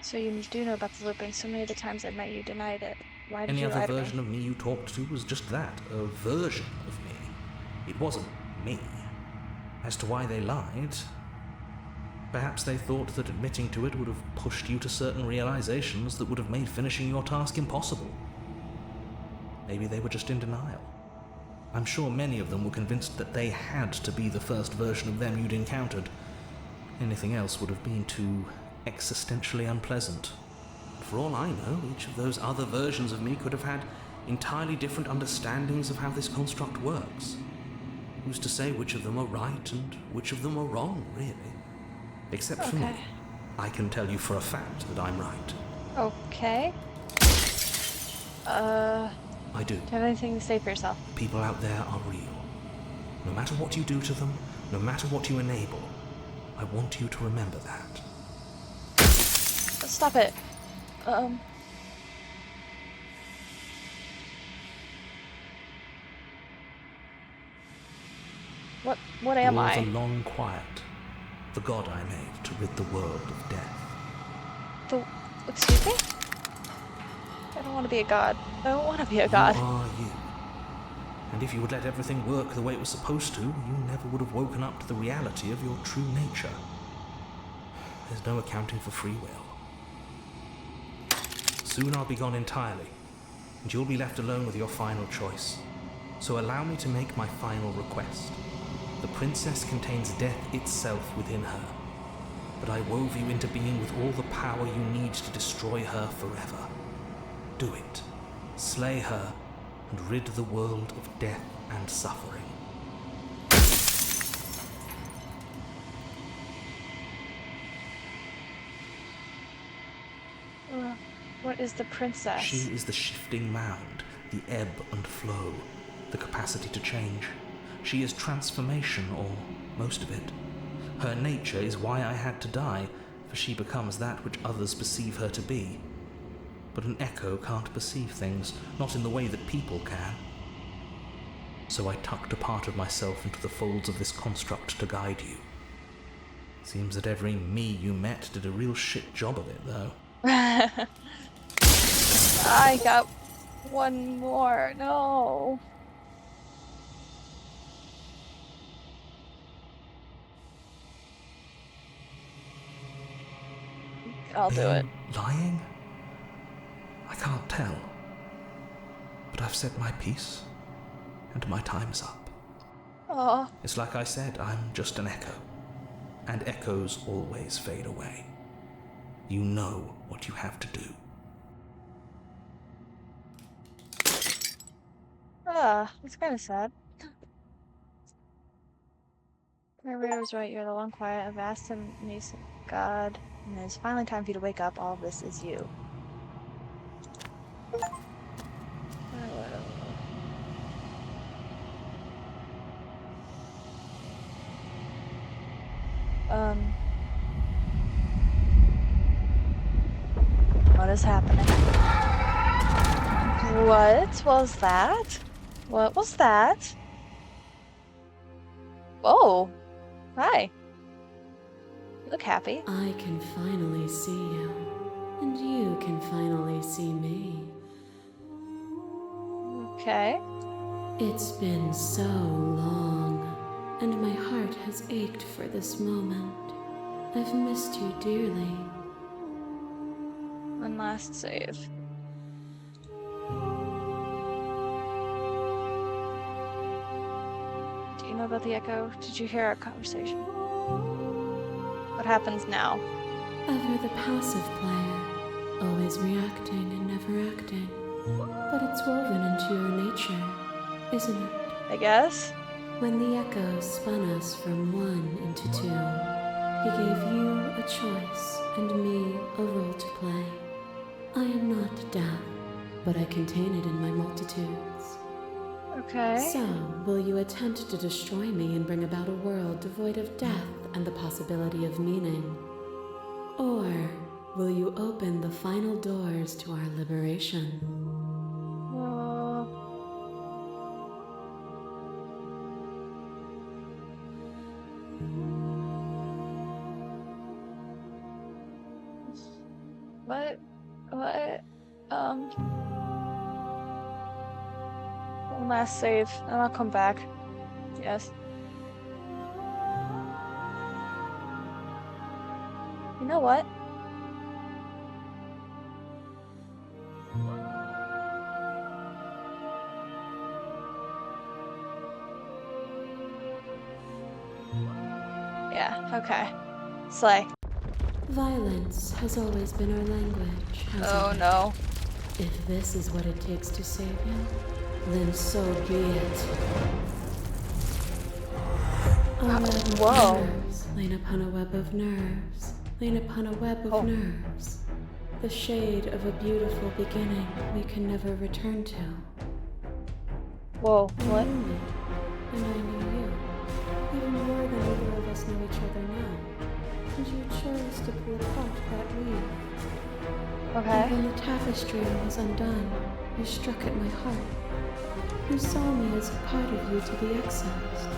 So you do know about the looping. So many of the times I met you denied it. Why did Any you other lie to version me? of me you talked to was just that, a version of me. It wasn't me. As to why they lied, perhaps they thought that admitting to it would have pushed you to certain realizations that would have made finishing your task impossible. Maybe they were just in denial. I'm sure many of them were convinced that they had to be the first version of them you'd encountered. Anything else would have been too existentially unpleasant. For all I know, each of those other versions of me could have had entirely different understandings of how this construct works. Who's to say which of them are right and which of them are wrong, really? Except for me. I can tell you for a fact that I'm right. Okay. I do. Do you have anything to say for yourself? People out there are real. No matter what you do to them, no matter what you enable, I want you to remember that. Stop it. What am You're I? the long quiet, the god I made to rid the world of death. Excuse me? I don't want to be a god. I don't want to be a god. You are you. And if you would let everything work the way it was supposed to, you never would have woken up to the reality of your true nature. There's no accounting for free will. Soon I'll be gone entirely, and you'll be left alone with your final choice. So allow me to make my final request. The princess contains death itself within her, but I wove you into being with all the power you need to destroy her forever. Do it. Slay her, and rid the world of death and suffering. What is the princess? She is the shifting mound, the ebb and flow, the capacity to change. She is transformation, or most of it. Her nature is why I had to die, for she becomes that which others perceive her to be. But an echo can't perceive things, not in the way that people can. So I tucked a part of myself into the folds of this construct to guide you. Seems that every me you met did a real shit job of it, though. I got one more. No. I'll do it. Lying? can't tell. But I've said my piece, and my time is up. Oh. It's like I said, I'm just an echo, and echoes always fade away. You know what you have to do. It's kind of sad. Andromeda was right. You're the one quiet, a vast and nascent god, and it's finally time for you to wake up. All of this is you. What is happening? What was that? What was that? Oh, hi. You look happy. I can finally see you, and you can finally see me. Okay. It's been so long, and my heart has ached for this moment. I've missed you dearly. One last save. Do you know about the echo? Did you hear our conversation? What happens now? Ever the passive player, always reacting and never acting. But it's woven into your nature, isn't it? I guess. When the echo spun us from one into two, he gave you a choice and me a role to play. I am not death, but I contain it in my multitudes. Okay. So, will you attempt to destroy me and bring about a world devoid of death and the possibility of meaning? Or will you open the final doors to our liberation? What? One last save, and I'll come back. Yes. You know what? Yeah, okay. Slay. Violence has always been our language, hasn't Oh it? no. If this is what it takes to save you, then so be it. A web of Whoa. nerves, lain upon a web of nerves, lain upon a web of nerves. The shade of a beautiful beginning we can never return to. Whoa, what? I knew me, and I knew you, even more than either of us know each other now. And you chose to pull apart that weave. Okay. And when the tapestry was undone, you struck at my heart. You saw me as a part of you to be excised,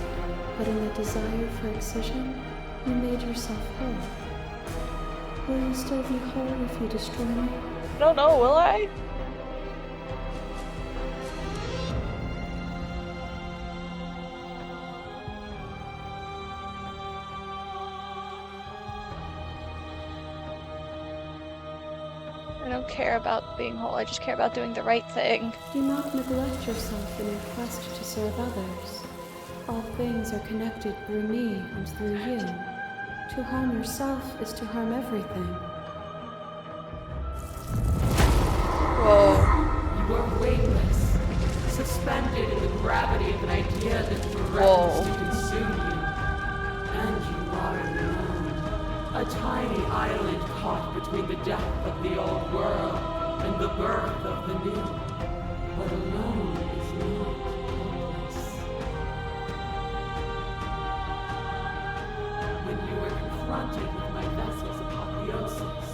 but in the desire for excision, you made yourself whole. Will you still be whole if you destroy me? I don't know, will I? I don't care about being whole, I just care about doing the right thing. Do not neglect yourself in your quest to serve others. All things are connected through me and through you. To harm yourself is to harm everything. Whoa. You are weightless, suspended in the gravity of an idea that threatens to consume you. And you are alone, a tiny island caught between the death of the old world and the birth of the new. But alone is not hopeless. When you were confronted with my vessel's apotheosis,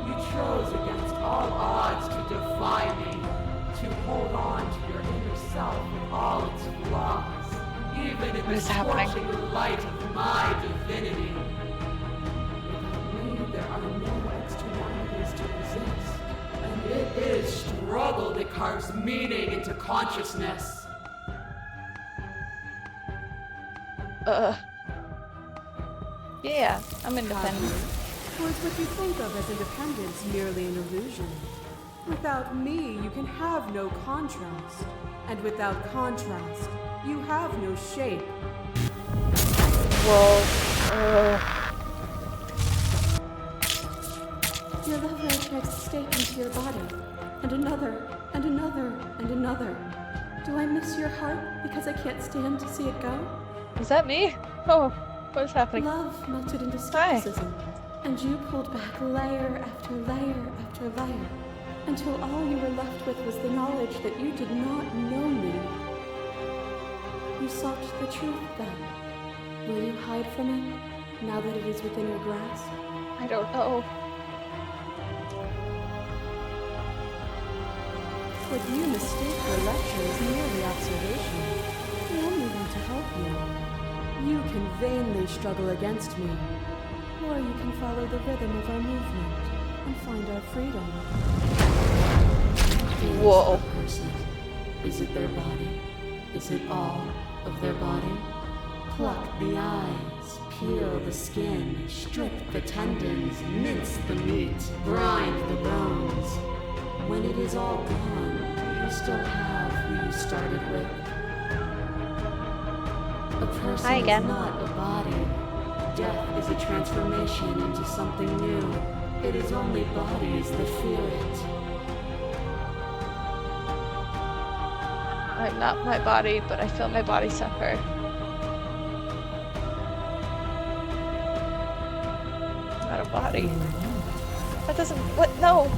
you chose against all odds to defy me, to hold on to your inner self with all its flaws, even in the scorching light of my divinity. Without me, there are no externalities to resist, and it is struggle that carves meaning into consciousness. Yeah, I'm independent. Or is what you think of as independence merely an illusion? Without me, you can have no contrast. And without contrast, you have no shape. Whoa. Your love ray strikes a stake into your body. And another, and another, and another. Do I miss your heart because I can't stand to see it go? Is that me? Oh, what is happening? Love melted into skepticism. And you pulled back layer after layer after layer. Until all you were left with was the knowledge that you did not know me. You sought the truth then. Will you hide from it, now that it is within your grasp? I don't know. Would you mistake her lecture as merely observation? I only want to help you. You can vainly struggle against me, or you can follow the rhythm of our movement and find our freedom. Whoa. Is it their body? Is it all of their body? Pluck the eyes, peel the skin, strip the tendons, mince the meat, grind the bones. When it is all gone, you still have who you started with. A person Hi again. is not a body. Death is a transformation into something new. It is only bodies that feel it. I'm not my body, but I feel my body suffer. Not a body. That doesn't. What? No!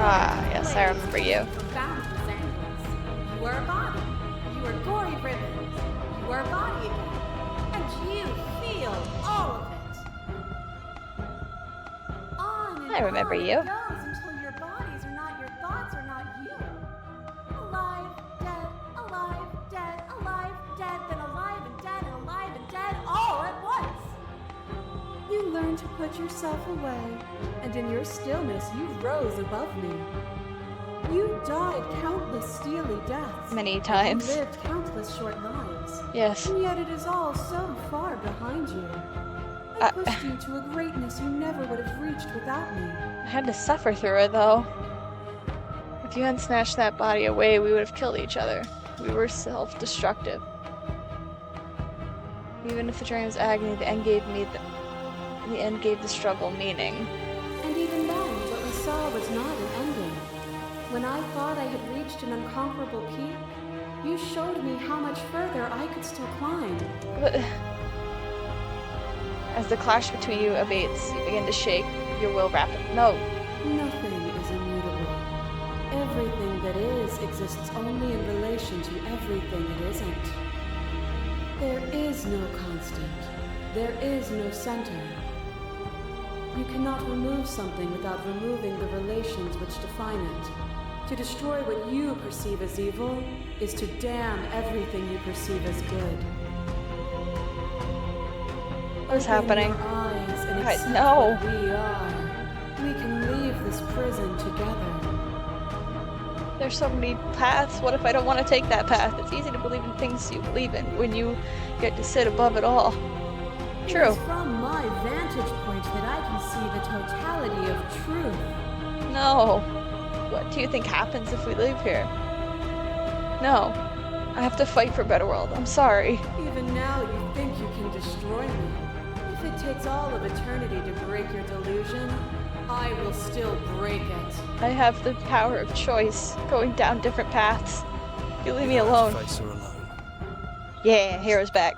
Ah, yes, I remember you. Profound resemblance. You are a body. You are gory ribbons. You are a body again. And you feel all of it. On and I remember on you. It goes until your bodies are not your thoughts, are not you. Alive, dead, alive, dead, alive, dead, then alive and dead, and alive and dead, all at once. You learn to put yourself away, and in your stillness you rose above me. You died countless steely deaths. Many You times. lived countless short lives. Yes. And yet it is all so far behind you. I pushed you to a greatness you never would have reached without me. I had to suffer through it, though. If you hadn't snatched that body away, we would have killed each other. We were self-destructive. Even if the journey was agony, the end gave the struggle meaning. And even then, what we saw was not an ending. When I thought I had reached an unconquerable peak, you showed me how much further I could still climb. But as the clash between you abates, you begin to shake your will rapidly. No. Nothing is immutable. Everything that is exists only in relation to everything that isn't. There is no constant. There is no center. You cannot remove something without removing the relations which define it. To destroy what you perceive as evil is to damn everything you perceive as good. What is happening? Open your eyes and I accept know. what we are. We can leave this prison together. There's so many paths. What if I don't want to take that path? It's easy to believe in things you believe in when you get to sit above it all. True. It's from my vantage point that I can see the totality of truth. No. What do you think happens if we leave here? No. I have to fight for a better world. I'm sorry. Even now you think you can destroy me. If it takes all of eternity to break your delusion, I will still break it. I have the power of choice, going down different paths. You leave me alone. Face her alone. Yeah, hero's back.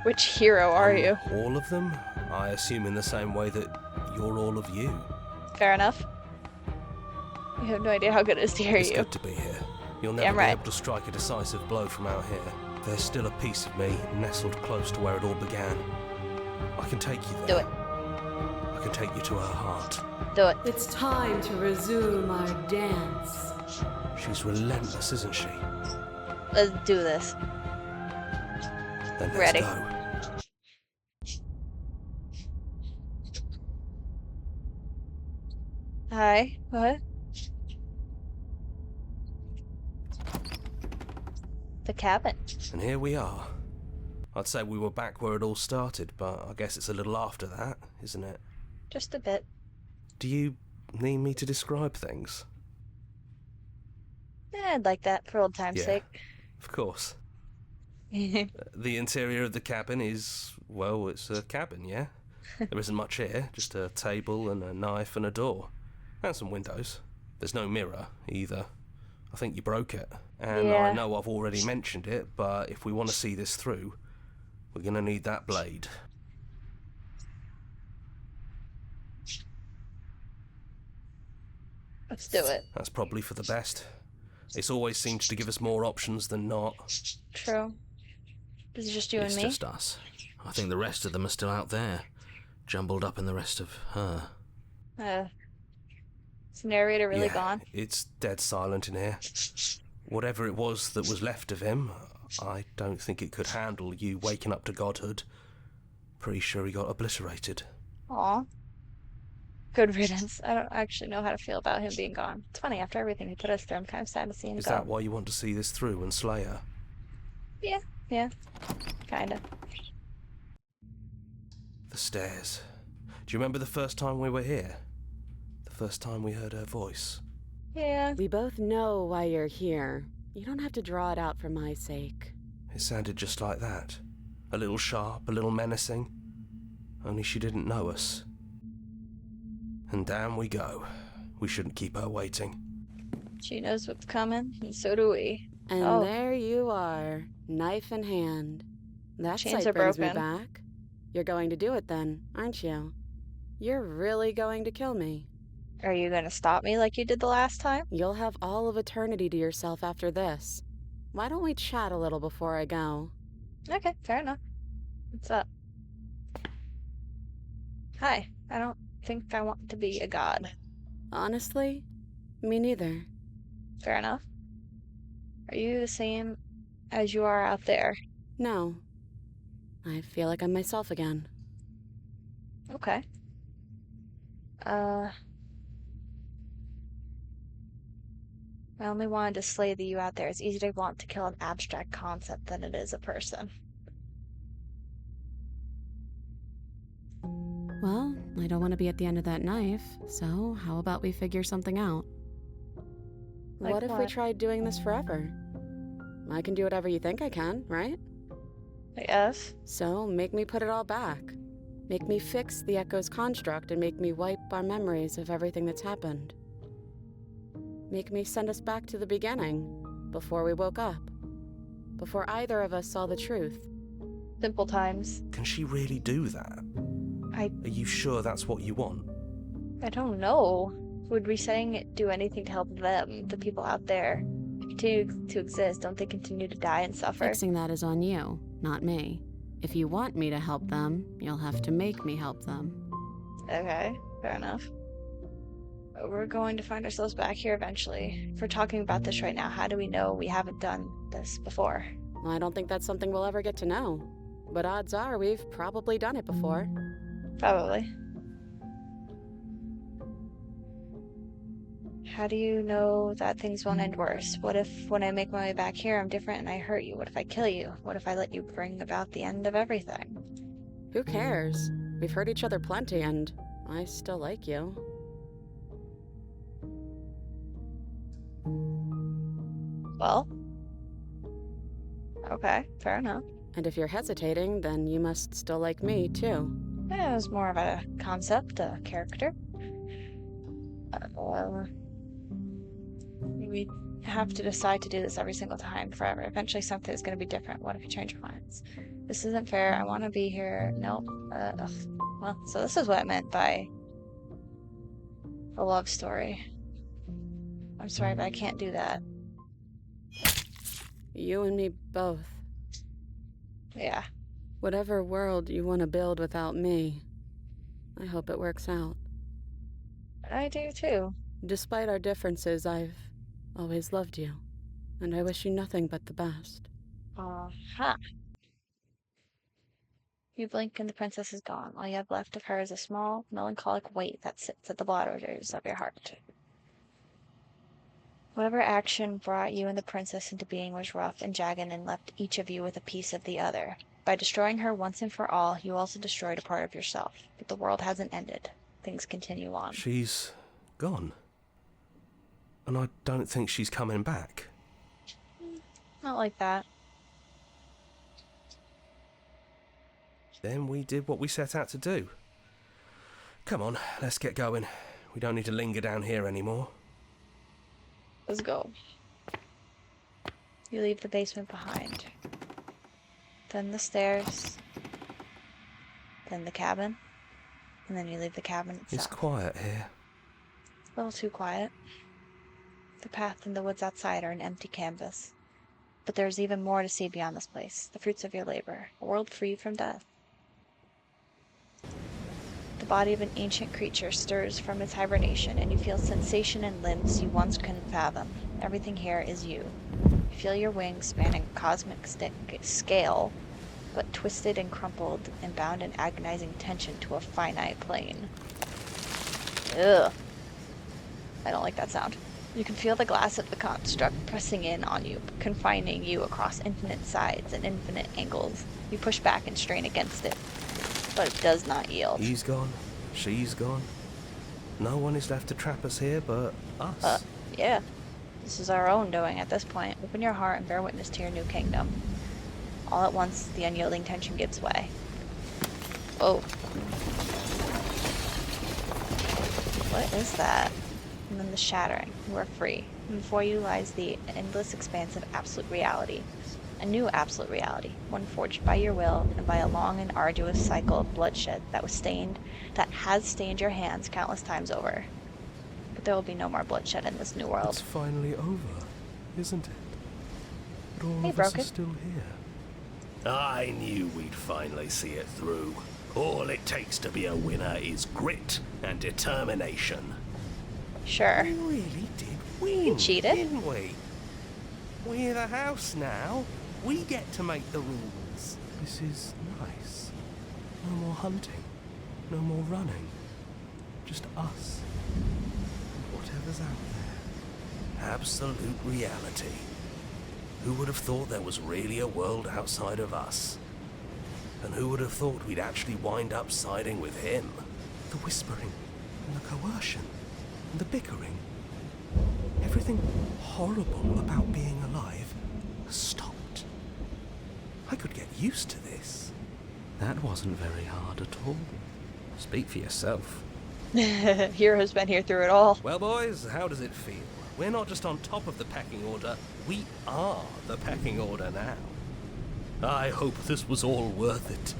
Which hero are you? All of them? I assume in the same way that you're all of you. Fair enough. You have no idea how good it is to hear It's you. good to be here. You'll never Damn be right. able to strike a decisive blow from out here. There's still a piece of me nestled close to where it all began. I can take you there. Do it. I can take you to her heart. Do it. It's time to resume our dance. She's relentless, isn't she? Let's do this. Then let's Ready. go. Hi. What? The cabin. And here we are. I'd say we were back where it all started, but I guess it's a little after that, isn't it? Just a bit. Do you need me to describe things? I'd like that for old time's Yeah, sake. of course. The interior of the cabin is, well, it's a cabin, yeah? There isn't much here, just a table and a knife and a door. And some windows. There's no mirror, either. I think you broke it. And I Yeah. know I've already mentioned it, but if we want to see this through, we're gonna need that blade. Let's do it. That's probably for the best. It's always seems to give us more options than not. True. This is just you It's and me? just us. I think the rest of them are still out there, jumbled up in the rest of her. Is the narrator really Yeah, gone? it's dead silent in here. Whatever it was that was left of him, I don't think it could handle you waking up to godhood. Pretty sure he got obliterated. Aw. Good riddance. I don't actually know how to feel about him being gone. It's funny, after everything he put us through, I'm kind of sad to see him Is go. that why you want to see this through and slay her? Yeah. Kinda. The stairs. Do you remember the first time we were here? The first time we heard her voice? Yeah. We both know why you're here. You don't have to draw it out for my sake. It sounded just like that. A little sharp, a little menacing. Only she didn't know us. And down we go. We shouldn't keep her waiting. She knows what's coming, and so do we. And Oh. there you are, knife in hand. That Chains sight are brings me broken. back. You're going to do it then, aren't you? You're really going to kill me. Are you gonna stop me like you did the last time? You'll have all of eternity to yourself after this. Why don't we chat a little before I go? Okay, fair enough. What's up? Hi. I don't think I want to be a god. Honestly, me neither. Fair enough. Are you the same as you are out there? No. I feel like I'm myself again. Okay. I only wanted to slay the you out there. It's easy to want to kill an abstract concept than it is a person. Well, I don't want to be at the end of that knife, so how about we figure something out? Like What if we what? tried doing this forever? I can do whatever you think I can, right? I guess. So make me put it all back. Make me fix the Echo's construct and make me wipe our memories of everything that's happened. Make me send us back to the beginning, before we woke up. Before either of us saw the truth. Simple times. Can she really do that? I Are you sure that's what you want? don't know. Would resetting it do anything to help them, the people out there, continue to exist? Don't they continue to die and suffer? Fixing that is on you, not me. If you want me to help them, you'll have to make me help them. Okay, fair enough. But we're going to find ourselves back here eventually. If we're talking about this right now, how do we know we haven't done this before? I don't think that's something we'll ever get to know. But odds are we've probably done it before. Probably. How do you know that things won't end worse? What if when I make my way back here I'm different and I hurt you? What if I kill you? What if I let you bring about the end of everything? Who cares? We've hurt each other plenty and I still like you. Well, okay, fair enough. And if you're hesitating, then you must still like me, too. Yeah, it was more of a concept, a character. We have to decide to do this every single time, forever. Eventually something is going to be different. What if you change your minds? This isn't fair. I want to be here. Nope. Ugh. Well, so this is what I meant by a love story. I'm sorry, but I can't do that. You and me both. Yeah. Whatever world you want to build without me, I hope it works out. I do too. Despite our differences, I've always loved you, and I wish you nothing but the best. Uh-huh. You blink and the princess is gone. All you have left of her is a small, melancholic weight that sits at the borders of your heart. Whatever action brought you and the princess into being was rough and jagged and left each of you with a piece of the other. By destroying her once and for all, you also destroyed a part of yourself, but the world hasn't ended. things continue on. She's gone. And I don't think she's coming back. Not like that. Then we did what we set out to do. Come on, let's get going. We don't need to linger down here anymore. Let's go. You leave the basement behind. Then the stairs. Then the cabin. And then you leave the cabin itself. It's quiet here. A little too quiet. The path and the woods outside are an empty canvas. But there's even more to see beyond this place. The fruits of your labor. A world free from death. The body of an ancient creature stirs from its hibernation, and you feel sensation in limbs you once couldn't fathom. Everything here is you. You feel your wings spanning a cosmic scale, but twisted and crumpled and bound in agonizing tension to a finite plane. Ugh. I don't like that sound. You can feel the glass of the construct pressing in on you, confining you across infinite sides and infinite angles. You push back and strain against it, but it does not yield. He's gone. She's gone. No one is left to trap us here but us. Yeah. This is our own doing at this point. Open your heart and bear witness to your new kingdom. All at once, the unyielding tension gives way. Oh. What is that? And then the shattering. You are free. And before you lies the endless expanse of absolute reality. A new absolute reality, one forged by your will and by a long and arduous cycle of bloodshed that has stained your hands countless times over. But there will be no more bloodshed in this new world. It's finally over, isn't it? But all Hey, of us Broken. are still here. I knew we'd finally see it through. All it takes to be a winner is grit and determination. Sure. We really did win, You cheated. didn't we? We're the house now. We get to make the rules. This is nice. No more hunting. No more running. Just us. And whatever's out there. Absolute reality. Who would have thought there was really a world outside of us? And who would have thought we'd actually wind up siding with him? The whispering and the coercion and the bickering. Everything horrible about being alive has stopped. I could get used to this. That wasn't very hard at all. Speak for yourself. Hero's been here through it all. Well, boys, how does it feel? We're not just on top of the pecking order, we are the pecking order now. I hope this was all worth it,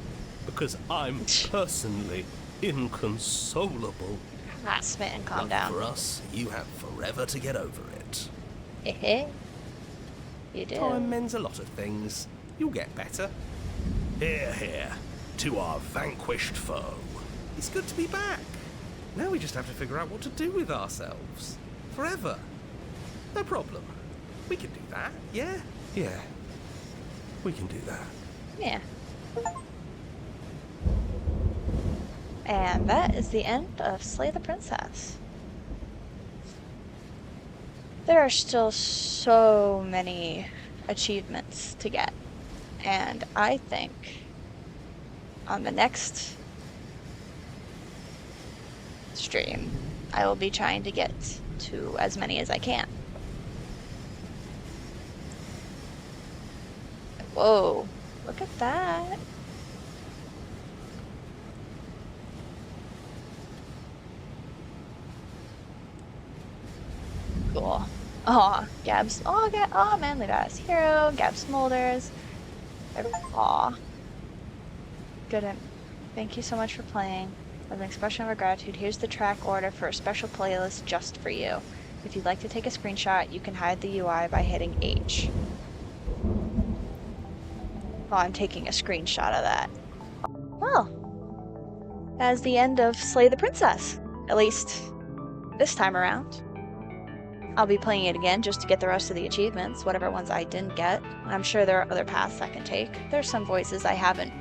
because I'm personally inconsolable. Ah, Smitten, calm Lucky down. for us, you have forever to get over it. Hehe. You do. Time mends a lot of things. You'll get better. Here, here, to our vanquished foe. It's good to be back. Now we just have to figure out what to do with ourselves. Forever. No problem. We can do that, yeah? Yeah. We can do that. Yeah. And that is the end of Slay the Princess. There are still so many achievements to get. And I think on the next stream, I will be trying to get to as many as I can. Whoa, look at that. Cool. Aw, Gabs. Aw, Manly Badass Hero. Gab Smolders. Aw. Good. Thank you so much for playing. As an expression of our gratitude, here's the track order for a special playlist just for you. If you'd like to take a screenshot, you can hide the UI by hitting H. Well, I'm taking a screenshot of that. Well, that's the end of Slay the Princess. At least this time around. I'll be playing it again just to get the rest of the achievements, whatever ones I didn't get. I'm sure there are other paths I can take. There's some voices I haven't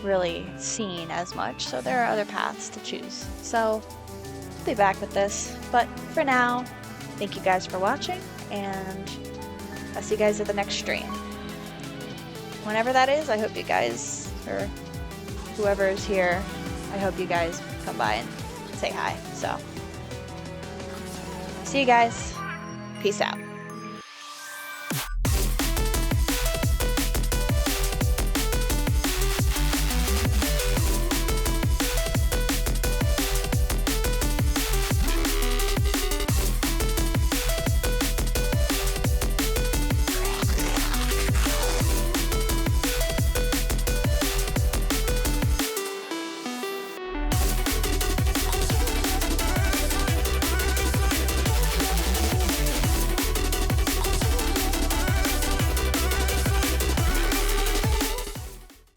really seen as much, so there are other paths to choose. So, I'll be back with this. But for now, thank you guys for watching, and I'll see you guys at the next stream. Whenever that is, I hope you guys, or whoever is here, I hope you guys come by and say hi. So, see you guys.